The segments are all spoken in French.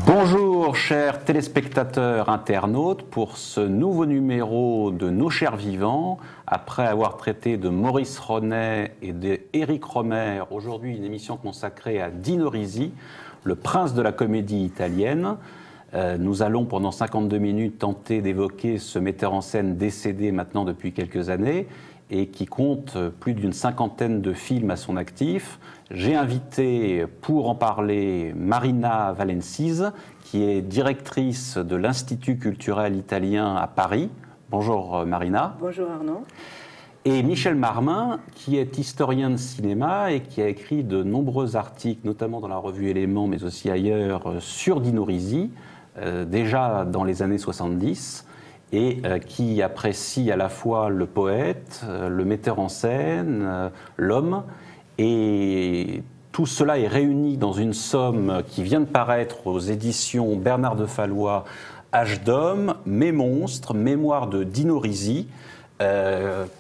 Bonjour chers téléspectateurs internautes, pour ce nouveau numéro de Nos chers vivants, après avoir traité de Maurice Ronet et d'Éric Rohmer, aujourd'hui une émission consacrée à Dino Risi, le prince de la comédie italienne. Nous allons pendant 52 minutes tenter d'évoquer ce metteur en scène décédé maintenant depuis quelques années et qui compte plus d'une cinquantaine de films à son actif. J'ai invité pour en parler Marina Valencise, qui est directrice de l'Institut culturel italien à Paris. Bonjour Marina. Bonjour Arnaud. Et Michel Marmin, qui est historien de cinéma et qui a écrit de nombreux articles, notamment dans la revue Éléments, mais aussi ailleurs, sur Dino Risi, déjà dans les années 70, et qui apprécie à la fois le poète, le metteur en scène, l'homme. Et tout cela est réuni dans une somme qui vient de paraître aux éditions Bernard de Fallois, Âge d'homme, Mes monstres, Mémoire de Dino Risi,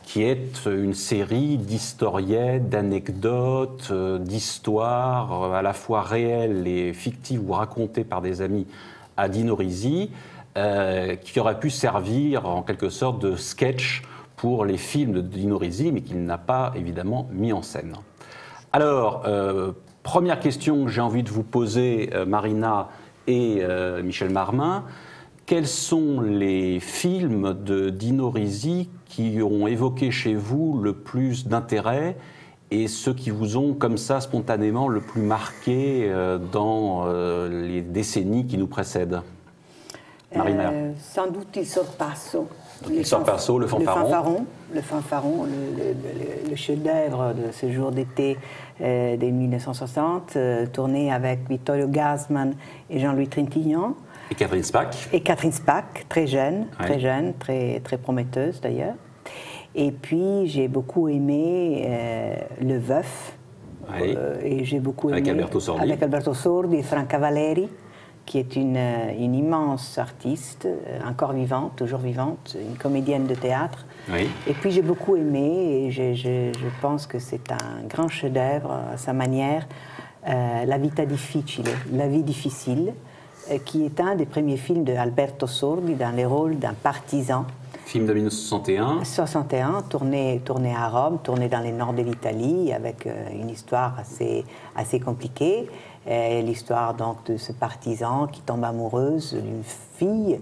qui est une série d'historiettes, d'anecdotes, d'histoires à la fois réelles et fictives ou racontées par des amis à Dino Risi, qui aurait pu servir en quelque sorte de sketch pour les films de Dino Risi, mais qu'il n'a pas évidemment mis en scène. Alors, première question que j'ai envie de vous poser, Marina et Michel Marmin, quels sont les films de Dino Risi qui ont évoqué chez vous le plus d'intérêt et ceux qui vous ont, comme ça, spontanément, le plus marqué dans les décennies qui nous précèdent? Marina. Sans doute Il Sorpasso. Il Sorpasso, le fanfaron. Le fanfaron, le chef-d'œuvre de ce jour d'été de 1960, tourné avec Vittorio Gassman et Jean-Louis Trintignant. Et Catherine Spaak. Et Catherine Spaak, très jeune, très prometteuse d'ailleurs. Et puis j'ai beaucoup aimé Le Veuf. Oui. Et j'ai beaucoup aimé avec Alberto Sordi et Franca Valeri, qui est une immense artiste, encore vivante, toujours vivante, une comédienne de théâtre. Oui. Et puis j'ai beaucoup aimé, et je pense que c'est un grand chef-d'œuvre à sa manière, La vita difficile, La vie difficile, qui est un des premiers films de Alberto Sordi dans les rôles d'un partisan. Film de 1961. 61, tourné à Rome, tourné dans le nord de l'Italie, avec une histoire assez compliquée. L'histoire donc de ce partisan qui tombe amoureuse d'une fille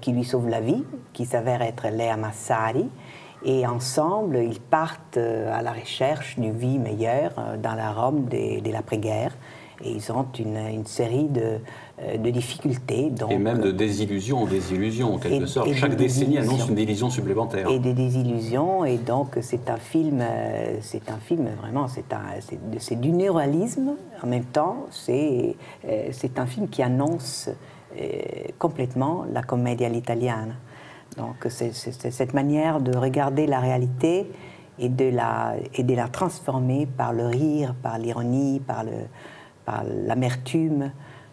qui lui sauve la vie, qui s'avère être Léa Massari. Et ensemble, ils partent à la recherche d'une vie meilleure dans la Rome de l'après-guerre. Et ils ont une série de difficultés. Donc, et même de désillusion en désillusion, en quelque sorte. Chaque décennie annonce une illusion supplémentaire. Et des désillusions. Et donc, c'est un film vraiment, c'est du néo-réalisme. En même temps, c'est un film qui annonce complètement la commedia all'italiana. Donc, c'est cette manière de regarder la réalité et de la transformer par le rire, par l'ironie, par l'amertume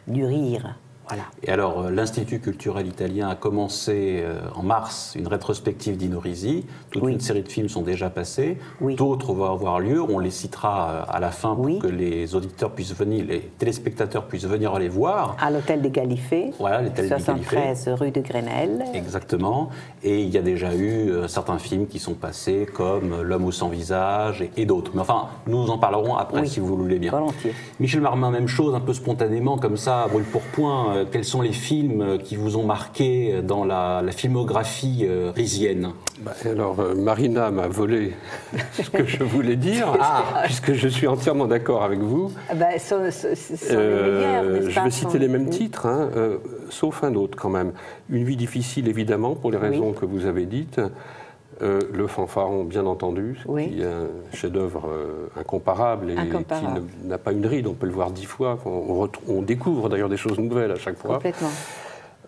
du rire. Voilà. Et alors, l'Institut culturel italien a commencé en mars une rétrospective Dino Risi. Toute une série de films sont déjà passés. D'autres vont avoir lieu. On les citera à la fin pour que les auditeurs puissent venir, les téléspectateurs puissent venir les voir. À l'hôtel des Galifets, voilà, 73 rue de Grenelle. Exactement. Et il y a déjà eu certains films qui sont passés, comme L'homme au sans visage et d'autres. Mais enfin, nous en parlerons après, si vous voulez bien. Volontiers. Michel Marmin, même chose, un peu spontanément, comme ça, à brûle pour point. Quels sont les films qui vous ont marqué dans la filmographie risienne? Alors, Marina m'a volé ce que je voulais dire, puisque je suis entièrement d'accord avec vous. Je vais citer les mêmes titres, sauf un autre quand même. Une vie difficile, évidemment, pour les raisons que vous avez dites. Le fanfaron, bien entendu, qui est un chef-d'œuvre incomparable et qui n'a pas une ride, on peut le voir 10 fois. On découvre d'ailleurs des choses nouvelles à chaque fois. Complètement.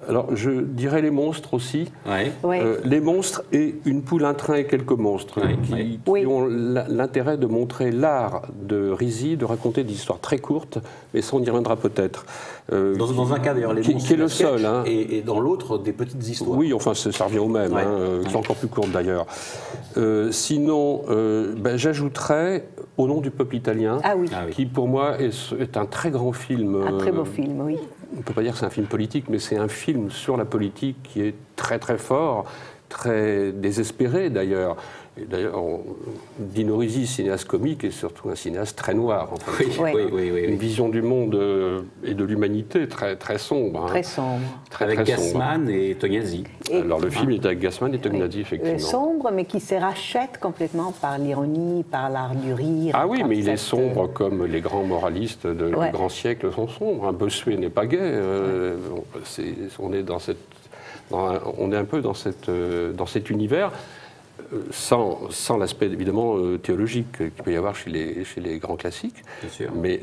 Alors, je dirais les monstres aussi. Ouais. Les monstres et Une poule, un train et quelques monstres, qui ont l'intérêt de montrer l'art de Risi de raconter des histoires très courtes, mais ça on y reviendra peut-être. Dans un cas d'ailleurs, les monstres qui est le seul. Hein. Et dans l'autre, des petites histoires. Oui, enfin ça revient au même, qui sont encore plus courtes d'ailleurs. Sinon, j'ajouterais Au nom du peuple italien, qui pour moi est un très grand film. Un très beau film, oui. On ne peut pas dire que c'est un film politique, mais c'est un film sur la politique qui est très très fort, très désespéré d'ailleurs. D'ailleurs, Dino Risi, cinéaste comique, est surtout un cinéaste très noir. En fait. Oui. Une vision du monde et de l'humanité très, très sombre. Très sombre. Avec Gassman et Tognazzi. Alors le film est avec Gassman et Tognazzi, effectivement. Sombre, mais qui se rachète complètement par l'ironie, par l'art du rire. Ah oui, mais il est sombre comme les grands moralistes du grand siècle sont sombres. Un Bossuet n'est pas gai. On est un peu dans cet univers. Sans l'aspect évidemment théologique qu'il peut y avoir chez les grands classiques. Bien sûr. Mais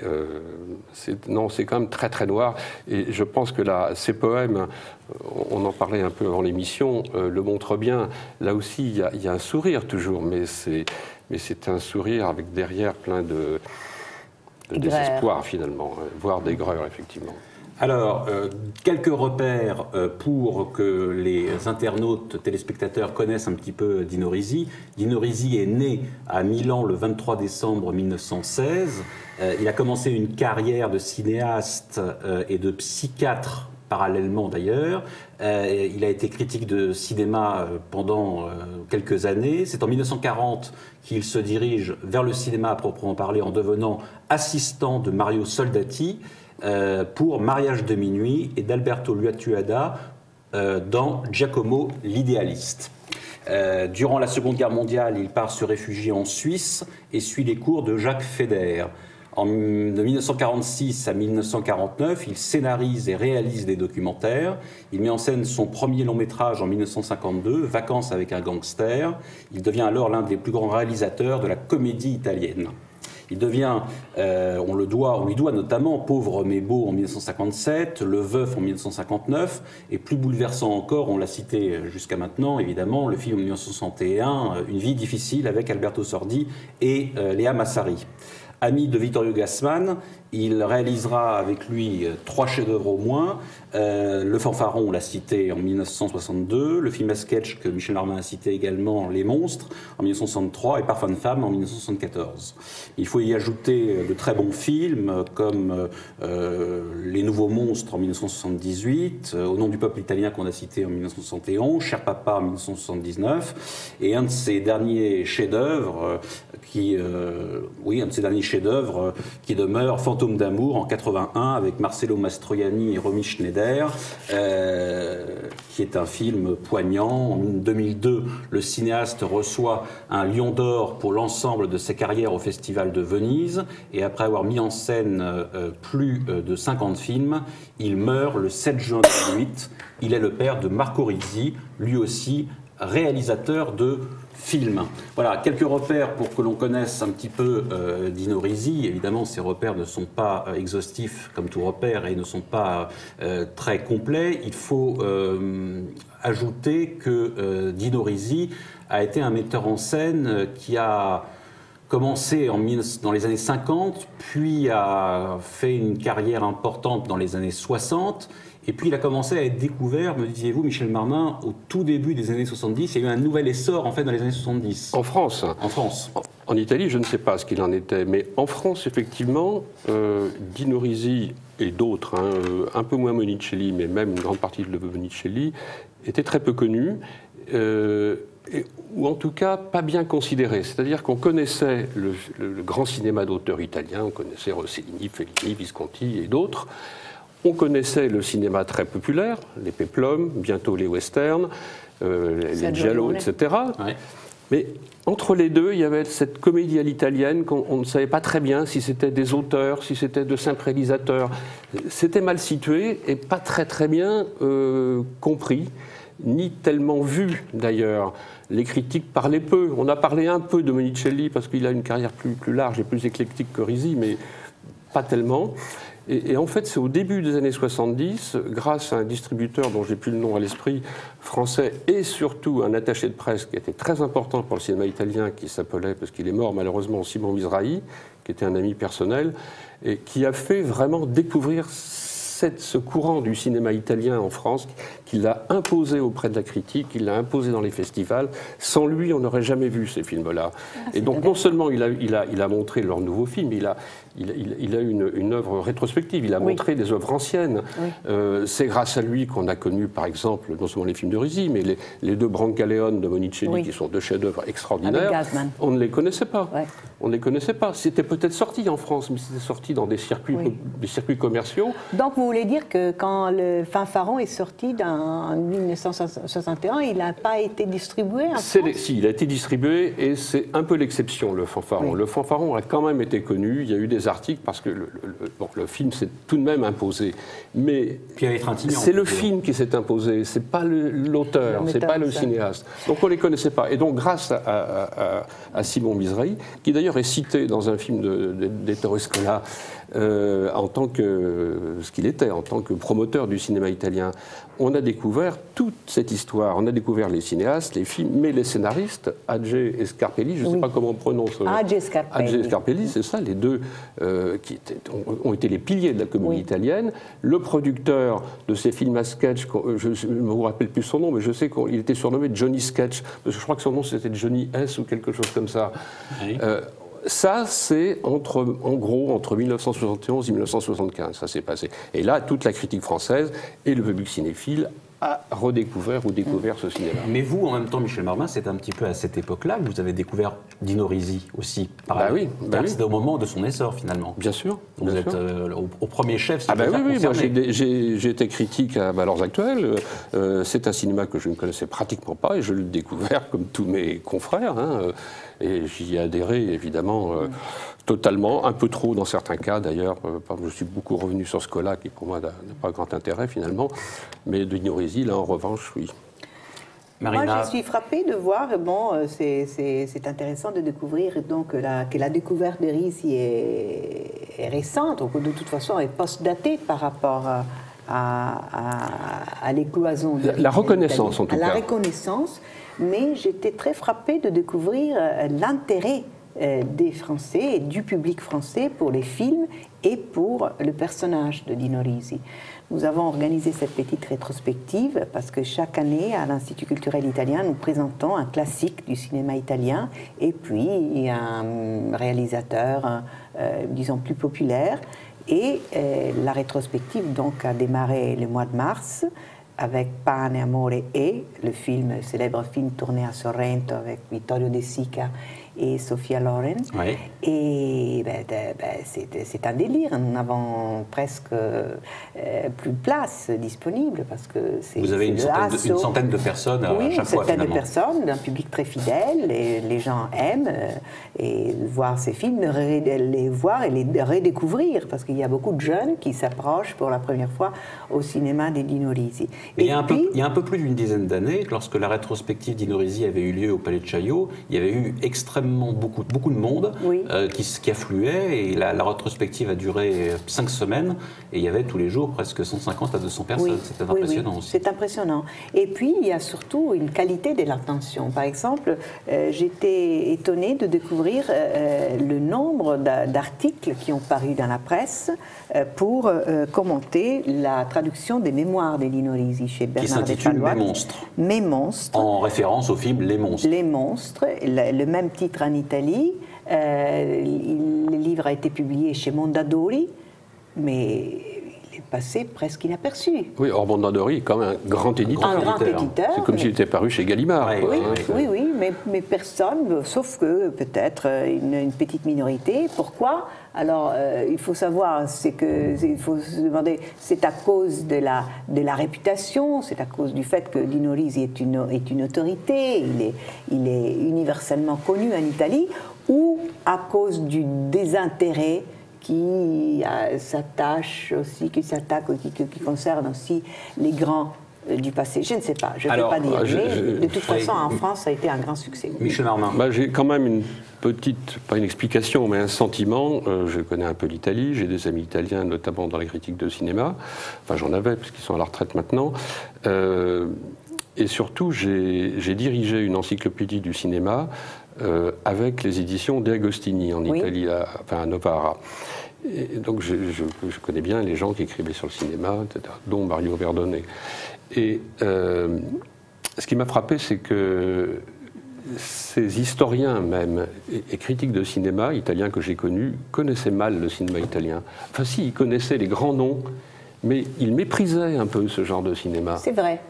c'est quand même très très noir. Et je pense que ces poèmes, on en parlait un peu avant l'émission, le montrent bien. Là aussi, il y a un sourire toujours, mais c'est un sourire avec derrière plein de désespoir finalement, voire d'aigreur effectivement. Alors, quelques repères pour que les internautes, téléspectateurs connaissent un petit peu Dino Risi. Dino Risi est né à Milan le 23 décembre 1916. Il a commencé une carrière de cinéaste et de psychiatre parallèlement d'ailleurs. Il a été critique de cinéma pendant quelques années. C'est en 1940 qu'il se dirige vers le cinéma à proprement parler en devenant assistant de Mario Soldati pour Mariage de minuit et d'Alberto Luatuada dans Giacomo l'idéaliste. Durant la Seconde Guerre mondiale, il part se réfugier en Suisse et suit les cours de Jacques Feder. De 1946 à 1949, il scénarise et réalise des documentaires. Il met en scène son premier long métrage en 1952, Vacances avec un gangster. Il devient alors l'un des plus grands réalisateurs de la comédie italienne. Il devient, on lui doit notamment Pauvre mais beau en 1957, Le Veuf en 1959, et plus bouleversant encore, on l'a cité jusqu'à maintenant évidemment, le film en 1961, Une vie difficile avec Alberto Sordi et Léa Massari. Ami de Vittorio Gassman, il réalisera avec lui 3 chefs-d'œuvre au moins. Le Fanfaron, on l'a cité en 1962. Le film à sketch que Michel Marmin a cité également, Les Monstres, en 1963. Et Parfum de femme, en 1974. Il faut y ajouter de très bons films comme Les Nouveaux Monstres, en 1978. Au nom du peuple italien, qu'on a cité en 1971. Cher Papa, en 1979. Et un de ses derniers chefs-d'œuvre, qui demeure Fantôme d'amour en 81 avec Marcello Mastroianni et Romy Schneider, qui est un film poignant. En 2002, le cinéaste reçoit un Lion d'Or pour l'ensemble de ses carrières au Festival de Venise, et après avoir mis en scène plus de 50 films, il meurt le 7 juin 2008. Il est le père de Marco Risi, lui aussi réalisateur de films. Voilà, quelques repères pour que l'on connaisse un petit peu Dino Risi. Évidemment, ces repères ne sont pas exhaustifs comme tout repère et ne sont pas très complets. Il faut ajouter que Dino Risi a été un metteur en scène qui a commencé dans les années 50, puis a fait une carrière importante dans les années 60. Et puis il a commencé à être découvert, me disiez-vous, Michel Marmin, au tout début des années 70. Il y a eu un nouvel essor en fait dans les années 70. En France. En France. En Italie, je ne sais pas ce qu'il en était, mais en France, effectivement, Dino Risi et d'autres, un peu moins Monicelli, mais même une grande partie de Monicelli, étaient très peu connus. Ou en tout cas pas bien considéré. C'est-à-dire qu'on connaissait le grand cinéma d'auteurs italiens, on connaissait Rossellini, Fellini, Visconti et d'autres. On connaissait le cinéma très populaire, les péplums, bientôt les westerns, les giallo, etc. Ouais. Mais entre les deux, il y avait cette comédie à l'italienne qu'on ne savait pas très bien si c'était des auteurs, si c'était de simples réalisateurs. C'était mal situé et pas très très bien compris, ni tellement vu d'ailleurs. Les critiques parlaient peu. On a parlé un peu de Monicelli parce qu'il a une carrière plus large et plus éclectique que Risi, mais pas tellement. Et en fait, c'est au début des années 70, grâce à un distributeur dont j'ai plus le nom à l'esprit, français, et surtout un attaché de presse qui était très important pour le cinéma italien, qui s'appelait, parce qu'il est mort malheureusement, Simon Misrahi, qui était un ami personnel, et qui a fait vraiment découvrir ce courant du cinéma italien en France, qu'il l'a imposé auprès de la critique, qu'il l'a imposé dans les festivals. Sans lui, on n'aurait jamais vu ces films-là. Et donc, non seulement il a montré leurs nouveaux films, il a une œuvre rétrospective, il a montré des œuvres anciennes. C'est grâce à lui qu'on a connu, par exemple, non seulement les films de Risi, mais les deux Brancaleone de Monicelli, qui sont deux chefs-d'œuvre extraordinaires. On ne les connaissait pas. On ne les connaissait pas. C'était peut-être sorti en France, mais c'était sorti dans des circuits commerciaux. Donc, vous voulez dire que quand le Fanfaron est sorti en 1961, il n'a pas été distribué en France ? Si, il a été distribué et c'est un peu l'exception, le Fanfaron. Le Fanfaron a quand même été connu, il y a eu des articles parce que le film s'est tout de même imposé. Mais c'est le film qui s'est imposé, c'est pas l'auteur, c'est pas le cinéaste. Donc on ne les connaissait pas. Et donc grâce à Simon Misrahi, qui d'ailleurs est cité dans un film d'Ettore Scola, en tant que promoteur du cinéma italien, on a découvert toute cette histoire. On a découvert les cinéastes, les films, mais les scénaristes, Adje et Scarpelli, je ne sais pas comment on prononce. Adje et Scarpelli, c'est ça, les deux qui ont été les piliers de la comédie italienne. Le producteur de ces films à sketch, je ne me rappelle plus son nom, mais je sais qu'il était surnommé Johnny Sketch, parce que je crois que son nom c'était Johnny S ou quelque chose comme ça. Oui. Ça, c'est en gros entre 1971 et 1975, ça s'est passé. Et là, toute la critique française et le public cinéphile a redécouvert ou découvert ce cinéma. Mais vous, en même temps, Michel Marmin, c'est un petit peu à cette époque-là que vous avez découvert Dino Risi aussi. C'était au moment de son essor, finalement. Bien sûr. Vous êtes au premier chef, si oui, moi j'ai été critique à Valeurs Actuelles. C'est un cinéma que je ne connaissais pratiquement pas et je l'ai découvert comme tous mes confrères. Et j'y ai adhéré, évidemment, totalement, un peu trop dans certains cas d'ailleurs. Je suis beaucoup revenu sur Scola, qui pour moi n'a pas grand intérêt finalement, mais de Dino Risi, là en revanche, oui. Marina. Moi, je suis frappée de voir, c'est intéressant de découvrir donc, que la découverte de Risi est récente, donc de toute façon est post-datée par rapport à l'écloison. La reconnaissance, en tout cas. La reconnaissance, mais j'étais très frappée de découvrir l'intérêt des Français et du public français pour les films et pour le personnage de Dino Risi. Nous avons organisé cette petite rétrospective parce que chaque année, à l'Institut culturel italien, nous présentons un classique du cinéma italien et puis un réalisateur, disons, plus populaire. Et la rétrospective donc, a démarré le mois de mars avec Pane, Amore e, le célèbre film tourné à Sorrento avec Vittorio De Sica et Sophia Loren. Oui. Et c'est un délire. Nous n'avons presque plus de place disponible parce que c'est. Vous avez une centaine de personnes à chaque fois. Oui, une centaine de personnes, un public très fidèle. Et les gens aiment voir ces films, les voir et les redécouvrir parce qu'il y a beaucoup de jeunes qui s'approchent pour la première fois au cinéma des Dino Risi. Il y a un peu plus d'une dizaine d'années, lorsque la rétrospective Dino Risi avait eu lieu au Palais de Chaillot, il y avait eu extrêmement beaucoup de monde qui affluait et la rétrospective a duré 5 semaines et il y avait tous les jours presque 150 à 200 personnes. Oui. C'était impressionnant aussi. C'est impressionnant. Et puis il y a surtout une qualité de l'attention. Par exemple, j'étais étonnée de découvrir le nombre d'articles qui ont paru dans la presse pour commenter la traduction des mémoires de Dino Risi chez Bernard de Palois. Mes monstres. Mes monstres. En référence au film Les monstres. Les monstres, le même titre en Italie. Le livre a été publié chez Mondadori, mais il est passé presque inaperçu. Oui, or Mondadori est quand même un grand éditeur. Un grand éditeur. C'est comme s'il était paru chez Gallimard. Oui, mais personne, sauf que peut-être une petite minorité. Pourquoi ? Alors, il faut savoir, il faut se demander, c'est à cause de la réputation, c'est à cause du fait que Dino Risi est une autorité, il est universellement connu en Italie, ou à cause du désintérêt qui s'attaque aussi, qui concerne aussi les grands du passé. Je ne sais pas, je ne peux pas dire, mais de toute façon, en France, ça a été un grand succès. Michel Marmin. J'ai quand même une petite, pas une explication, mais un sentiment. Je connais un peu l'Italie, j'ai des amis italiens, notamment dans la critique de cinéma. Enfin, j'en avais, puisqu'ils sont à la retraite maintenant. Et surtout, j'ai dirigé une encyclopédie du cinéma avec les éditions De Agostini en Italie, à Novara. Et donc je connais bien les gens qui écrivaient sur le cinéma, etc., dont Mario Verdone. Et ce qui m'a frappé, c'est que ces historiens même et critiques de cinéma italiens que j'ai connus connaissaient mal le cinéma italien. Enfin si, ils connaissaient les grands noms, mais ils méprisaient un peu ce genre de cinéma. C'est vrai.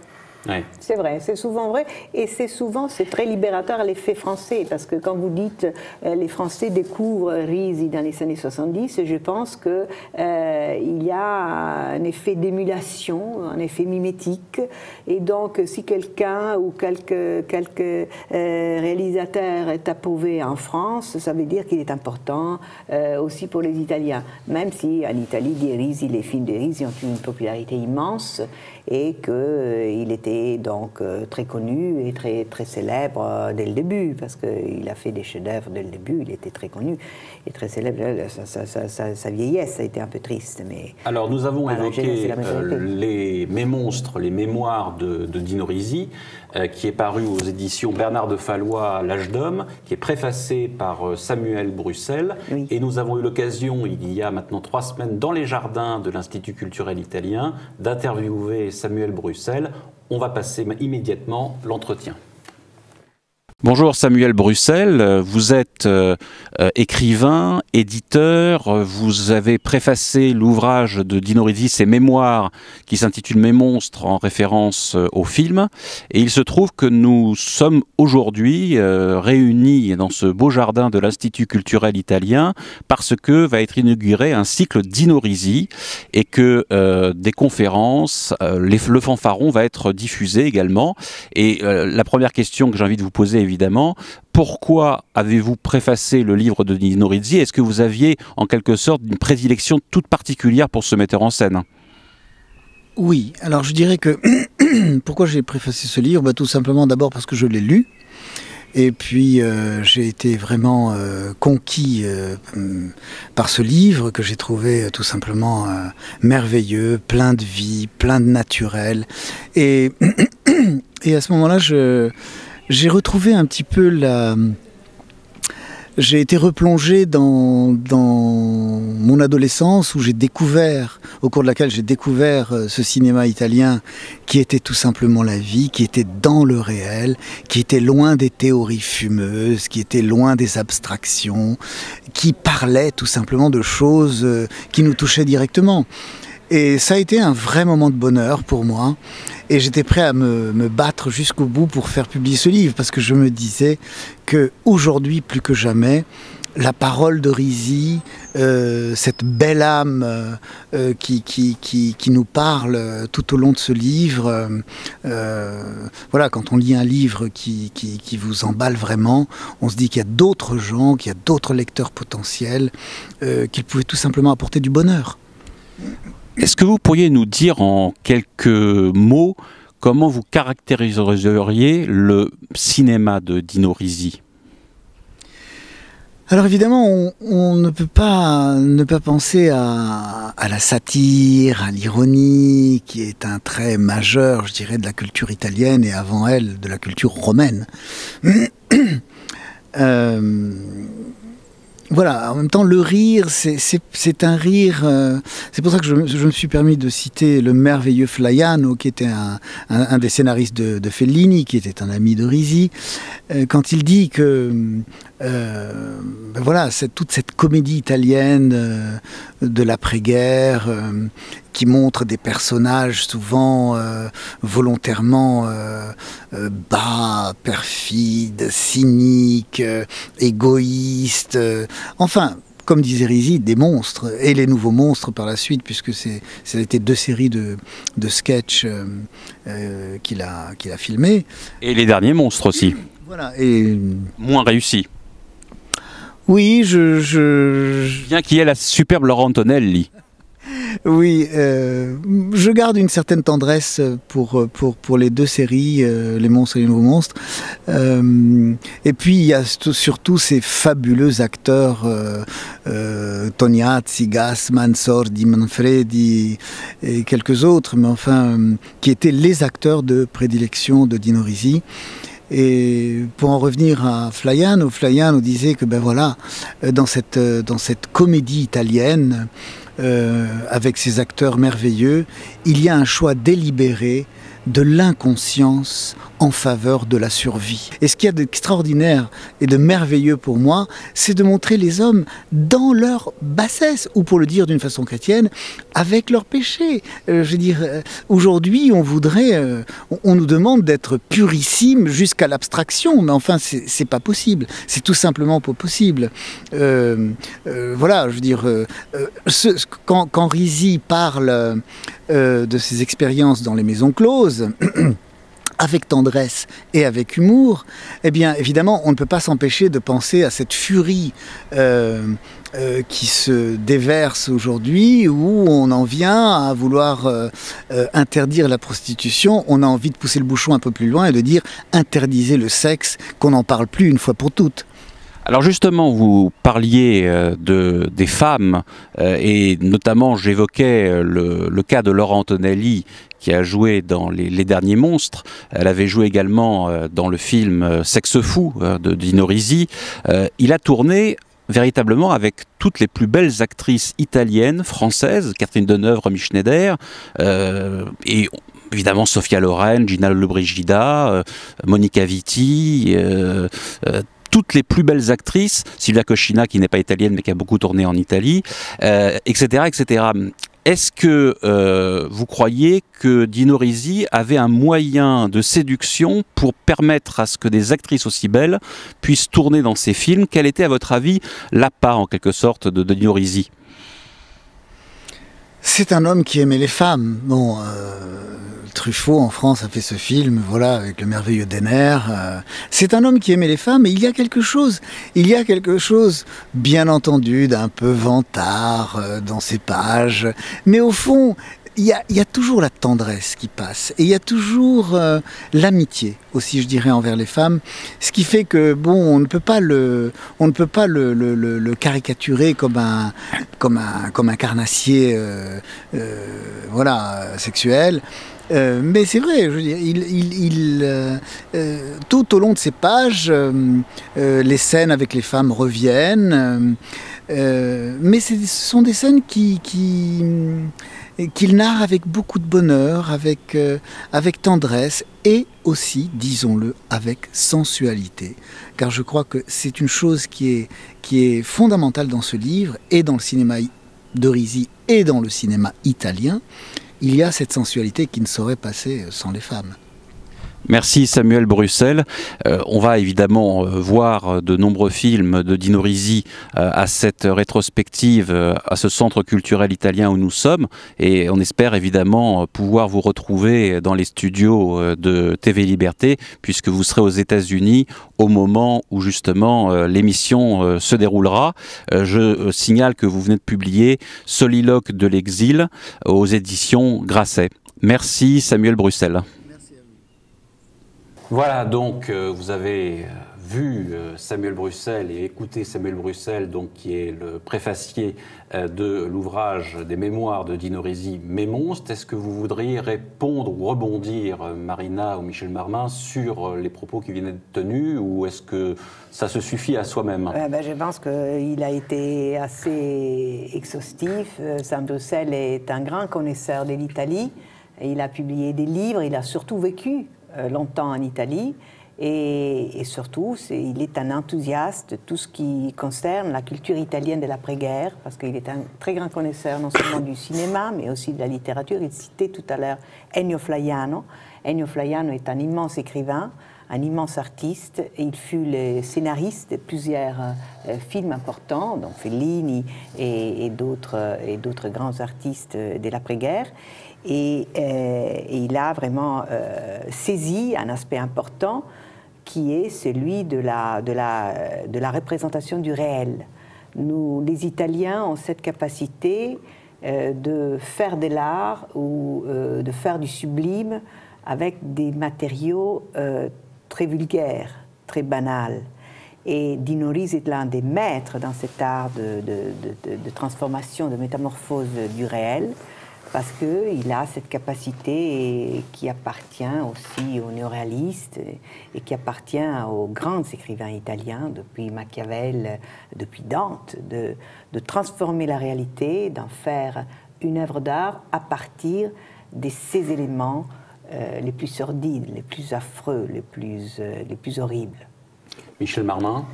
Ouais. C'est vrai, c'est souvent vrai, et c'est très libérateur à l'effet français, parce que quand vous dites les Français découvrent Risi dans les années 70, je pense qu'il y a un effet d'émulation, un effet mimétique, et donc si quelqu'un ou quelques réalisateurs est approuvé en France, ça veut dire qu'il est important aussi pour les Italiens, même si en Italie, les films de Risi ont une popularité immense, et qu'il était donc très connu et très célèbre dès le début, parce qu'il a fait des chefs-d'œuvre dès le début, il était très connu et très célèbre. Sa vieillesse, ça a été un peu triste. Mais alors nous avons évoqué Les Monstres, les mémoires de Dino Risi, qui est paru aux éditions Bernard de Fallois, L'Âge d'Homme, qui est préfacé par Samuel Bruxelles. Oui. Et nous avons eu l'occasion, il y a maintenant 3 semaines, dans les jardins de l'Institut culturel italien, d'interviewer Samuel Bruxelles. On va passer immédiatement l'entretien. Bonjour Samuel Bruxelles, vous êtes écrivain, éditeur, vous avez préfacé l'ouvrage de Dino Risi, ses mémoires, qui s'intitule Mes monstres, en référence au film. Et il se trouve que nous sommes aujourd'hui réunis dans ce beau jardin de l'Institut culturel italien parce que va être inauguré un cycle Dino Risi et que des conférences, le fanfaron va être diffusé également. Et la première question que j'ai envie de vous poser, évidemment, pourquoi avez-vous préfacé le livre de Dino Risi? Est-ce que vous aviez en quelque sorte une prédilection toute particulière pour ce metteur en scène? Oui, alors je dirais que pourquoi j'ai préfacé ce livre? Tout simplement d'abord parce que je l'ai lu. Et puis j'ai été vraiment conquis par ce livre que j'ai trouvé tout simplement merveilleux, plein de vie, plein de naturel. Et à ce moment-là, j'ai retrouvé un petit peu j'ai été replongé dans mon adolescence où au cours de laquelle j'ai découvert ce cinéma italien qui était tout simplement la vie, qui était dans le réel, qui était loin des théories fumeuses, qui était loin des abstractions, qui parlait tout simplement de choses qui nous touchaient directement. Et ça a été un vrai moment de bonheur pour moi. Et j'étais prêt à me battre jusqu'au bout pour faire publier ce livre, parce que je me disais qu'aujourd'hui, plus que jamais, la parole de Risi, cette belle âme qui nous parle tout au long de ce livre, voilà, quand on lit un livre qui vous emballe vraiment, on se dit qu'il y a d'autres gens, qu'il y a d'autres lecteurs potentiels, qu'ils pouvaient tout simplement apporter du bonheur. Est-ce que vous pourriez nous dire en quelques mots comment vous caractériseriez le cinéma de Dino Risi? Alors évidemment, on ne peut pas ne pas penser à la satire, à l'ironie, qui est un trait majeur, je dirais, de la culture italienne et avant elle, de la culture romaine. Voilà, en même temps, le rire, c'est un rire... c'est pour ça que je me suis permis de citer le merveilleux Flaiano, qui était un des scénaristes de Fellini, qui était un ami de Risi, quand il dit que voilà, toute cette comédie italienne de l'après-guerre, qui montre des personnages souvent volontairement bas, perfides, cyniques, égoïstes, enfin, comme disait Risi, des monstres, et les nouveaux monstres par la suite, puisque ça a été 2 séries de sketchs qu'il a filmés. Et les derniers monstres aussi. Voilà, et moins réussis. Oui, bien qu'il y ait la superbe Laura Antonelli. Oui, je garde une certaine tendresse pour les deux séries, Les Monstres et les Nouveaux Monstres. Et puis, il y a surtout ces fabuleux acteurs, Tognazzi, Gassman, Sordi, Manfredi et quelques autres, mais enfin, qui étaient les acteurs de prédilection de Dino Risi. Et pour en revenir à Flaiano, Flaiano disait que ben voilà, dans cette comédie italienne, avec ces acteurs merveilleux, il y a un choix délibéré de l'inconscience en faveur de la survie. Et ce qu'il y a d'extraordinaire et de merveilleux pour moi, c'est de montrer les hommes dans leur bassesse, ou pour le dire d'une façon chrétienne, avec leurs péchés. Je veux dire, aujourd'hui, on nous demande d'être purissime jusqu'à l'abstraction, mais enfin, c'est pas possible. C'est tout simplement pas possible. Voilà, je veux dire, quand Risi parle de ses expériences dans les maisons closes, avec tendresse et avec humour, eh bien, évidemment, on ne peut pas s'empêcher de penser à cette furie qui se déverse aujourd'hui, où on en vient à vouloir interdire la prostitution. On a envie de pousser le bouchon un peu plus loin et de dire « interdisez le sexe, qu'on n'en parle plus une fois pour toutes ». Alors justement, vous parliez des femmes et notamment j'évoquais le cas de Laura Antonelli qui a joué dans les Derniers Monstres. Elle avait joué également dans le film Sexe fou de Dino Risi. Il a tourné véritablement avec toutes les plus belles actrices italiennes, françaises, Catherine Deneuve, Romy Schneider, et évidemment Sophia Loren, Gina Lollobrigida, Monica Vitti, toutes les plus belles actrices, Silvia Coscina qui n'est pas italienne mais qui a beaucoup tourné en Italie, etc., etc. Est-ce que vous croyez que Dino Risi avait un moyen de séduction pour permettre à ce que des actrices aussi belles puissent tourner dans ses films? Quel était à votre avis l'appât en quelque sorte de Dino Risi? C'est un homme qui aimait les femmes. Bon, Truffaut en France a fait ce film, voilà, avec le merveilleux Denner. C'est un homme qui aimait les femmes, et il y a quelque chose, bien entendu, d'un peu vantard dans ses pages, mais au fond, il y a toujours la tendresse qui passe, et il y a toujours l'amitié aussi, je dirais, envers les femmes, ce qui fait que bon, on ne peut pas le caricaturer comme un carnassier, voilà, sexuel. Mais c'est vrai, je veux dire, tout au long de ces pages, les scènes avec les femmes reviennent, mais ce sont des scènes qu'il narre avec beaucoup de bonheur, avec tendresse et aussi, disons-le, avec sensualité. Car je crois que c'est une chose qui est fondamentale dans ce livre et dans le cinéma de Risi et dans le cinéma italien. Il y a cette sensualité qui ne saurait passer sans les femmes. Merci Samuel Bruxelles. On va évidemment voir de nombreux films de Dino Risi à cette rétrospective, à ce centre culturel italien où nous sommes, et on espère évidemment pouvoir vous retrouver dans les studios de TV Liberté, puisque vous serez aux États-Unis au moment où justement l'émission se déroulera. Je signale que vous venez de publier Soliloque de l'exil aux éditions Grasset. Merci Samuel Bruxelles. Voilà, donc vous avez vu Samuel Bruxelles et écouté Samuel Bruxelles, donc, qui est le préfacier de l'ouvrage des mémoires de Dino Risi, Mes Monstres. Est-ce que vous voudriez répondre ou rebondir, Marina ou Michel Marmin, sur les propos qui viennent d'être tenus, ou est-ce que ça se suffit à soi-même? Je pense qu'il a été assez exhaustif. Sam Bruxelles est un grand connaisseur de l'Italie. Il a publié des livres, il a surtout vécu longtemps en Italie, et surtout il est un enthousiaste de tout ce qui concerne la culture italienne de l'après-guerre, parce qu'il est un très grand connaisseur non seulement du cinéma mais aussi de la littérature. Il citait tout à l'heure Ennio Flaiano. Ennio Flaiano est un immense écrivain, un immense artiste, et il fut le scénariste de plusieurs films importants, donc Fellini et d'autres grands artistes de l'après-guerre. Et il a vraiment saisi un aspect important qui est celui de la représentation du réel. Nous, les Italiens, ont cette capacité de faire de l'art ou de faire du sublime avec des matériaux très vulgaires, très banals. Et Dino Risi est l'un des maîtres dans cet art de transformation, de métamorphose du réel, parce qu'il a cette capacité qui appartient aussi aux néoréalistes et qui appartient aux grands écrivains italiens, depuis Machiavel, depuis Dante, de transformer la réalité, d'en faire une œuvre d'art à partir de ces éléments les plus sordides, les plus affreux, les plus horribles. Michel Marmin,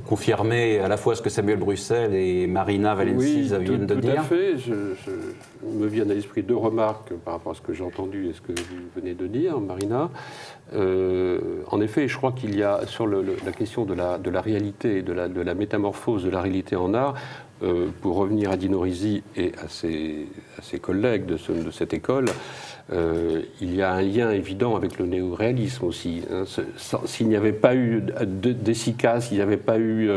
confirmer à la fois ce que Samuel Bruxelles et Marina Valensi viennent de dire. Tout à fait. Je me viennent à l'esprit deux remarques par rapport à ce que j'ai entendu et ce que vous venez de dire, Marina. En effet, je crois qu'il y a, sur la question de la réalité, de la métamorphose de la réalité en art, pour revenir à Dino Risi et à ses collègues de cette école, il y a un lien évident avec le néo-réalisme aussi. Hein. S'il n'y avait pas eu De Sica, s'il n'y avait pas eu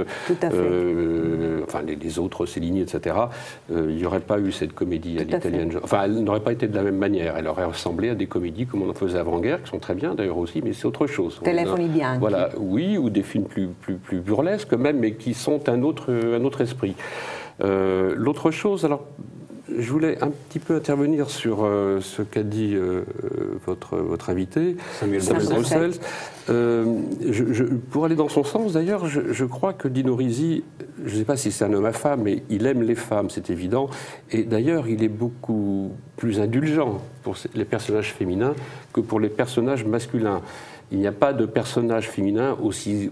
enfin, les autres, Cellini, etc., il n'y aurait pas eu cette comédie à l'italienne. Enfin, elle n'aurait pas été de la même manière. Elle aurait ressemblé à des comédies comme on en faisait avant-guerre, qui sont très bien d'ailleurs aussi, mais c'est autre chose. Telefoni Bianchi. Voilà, oui, ou des films plus burlesques même, mais qui sont un autre esprit. L'autre chose, alors, je voulais un petit peu intervenir sur ce qu'a dit votre invité, Samuel Bruxelles. Pour aller dans son sens, d'ailleurs, je crois que Dino Risi, je ne sais pas si c'est un homme à femme, mais il aime les femmes, c'est évident. Et d'ailleurs, il est beaucoup plus indulgent pour les personnages féminins que pour les personnages masculins. Il n'y a pas de personnage féminin aussi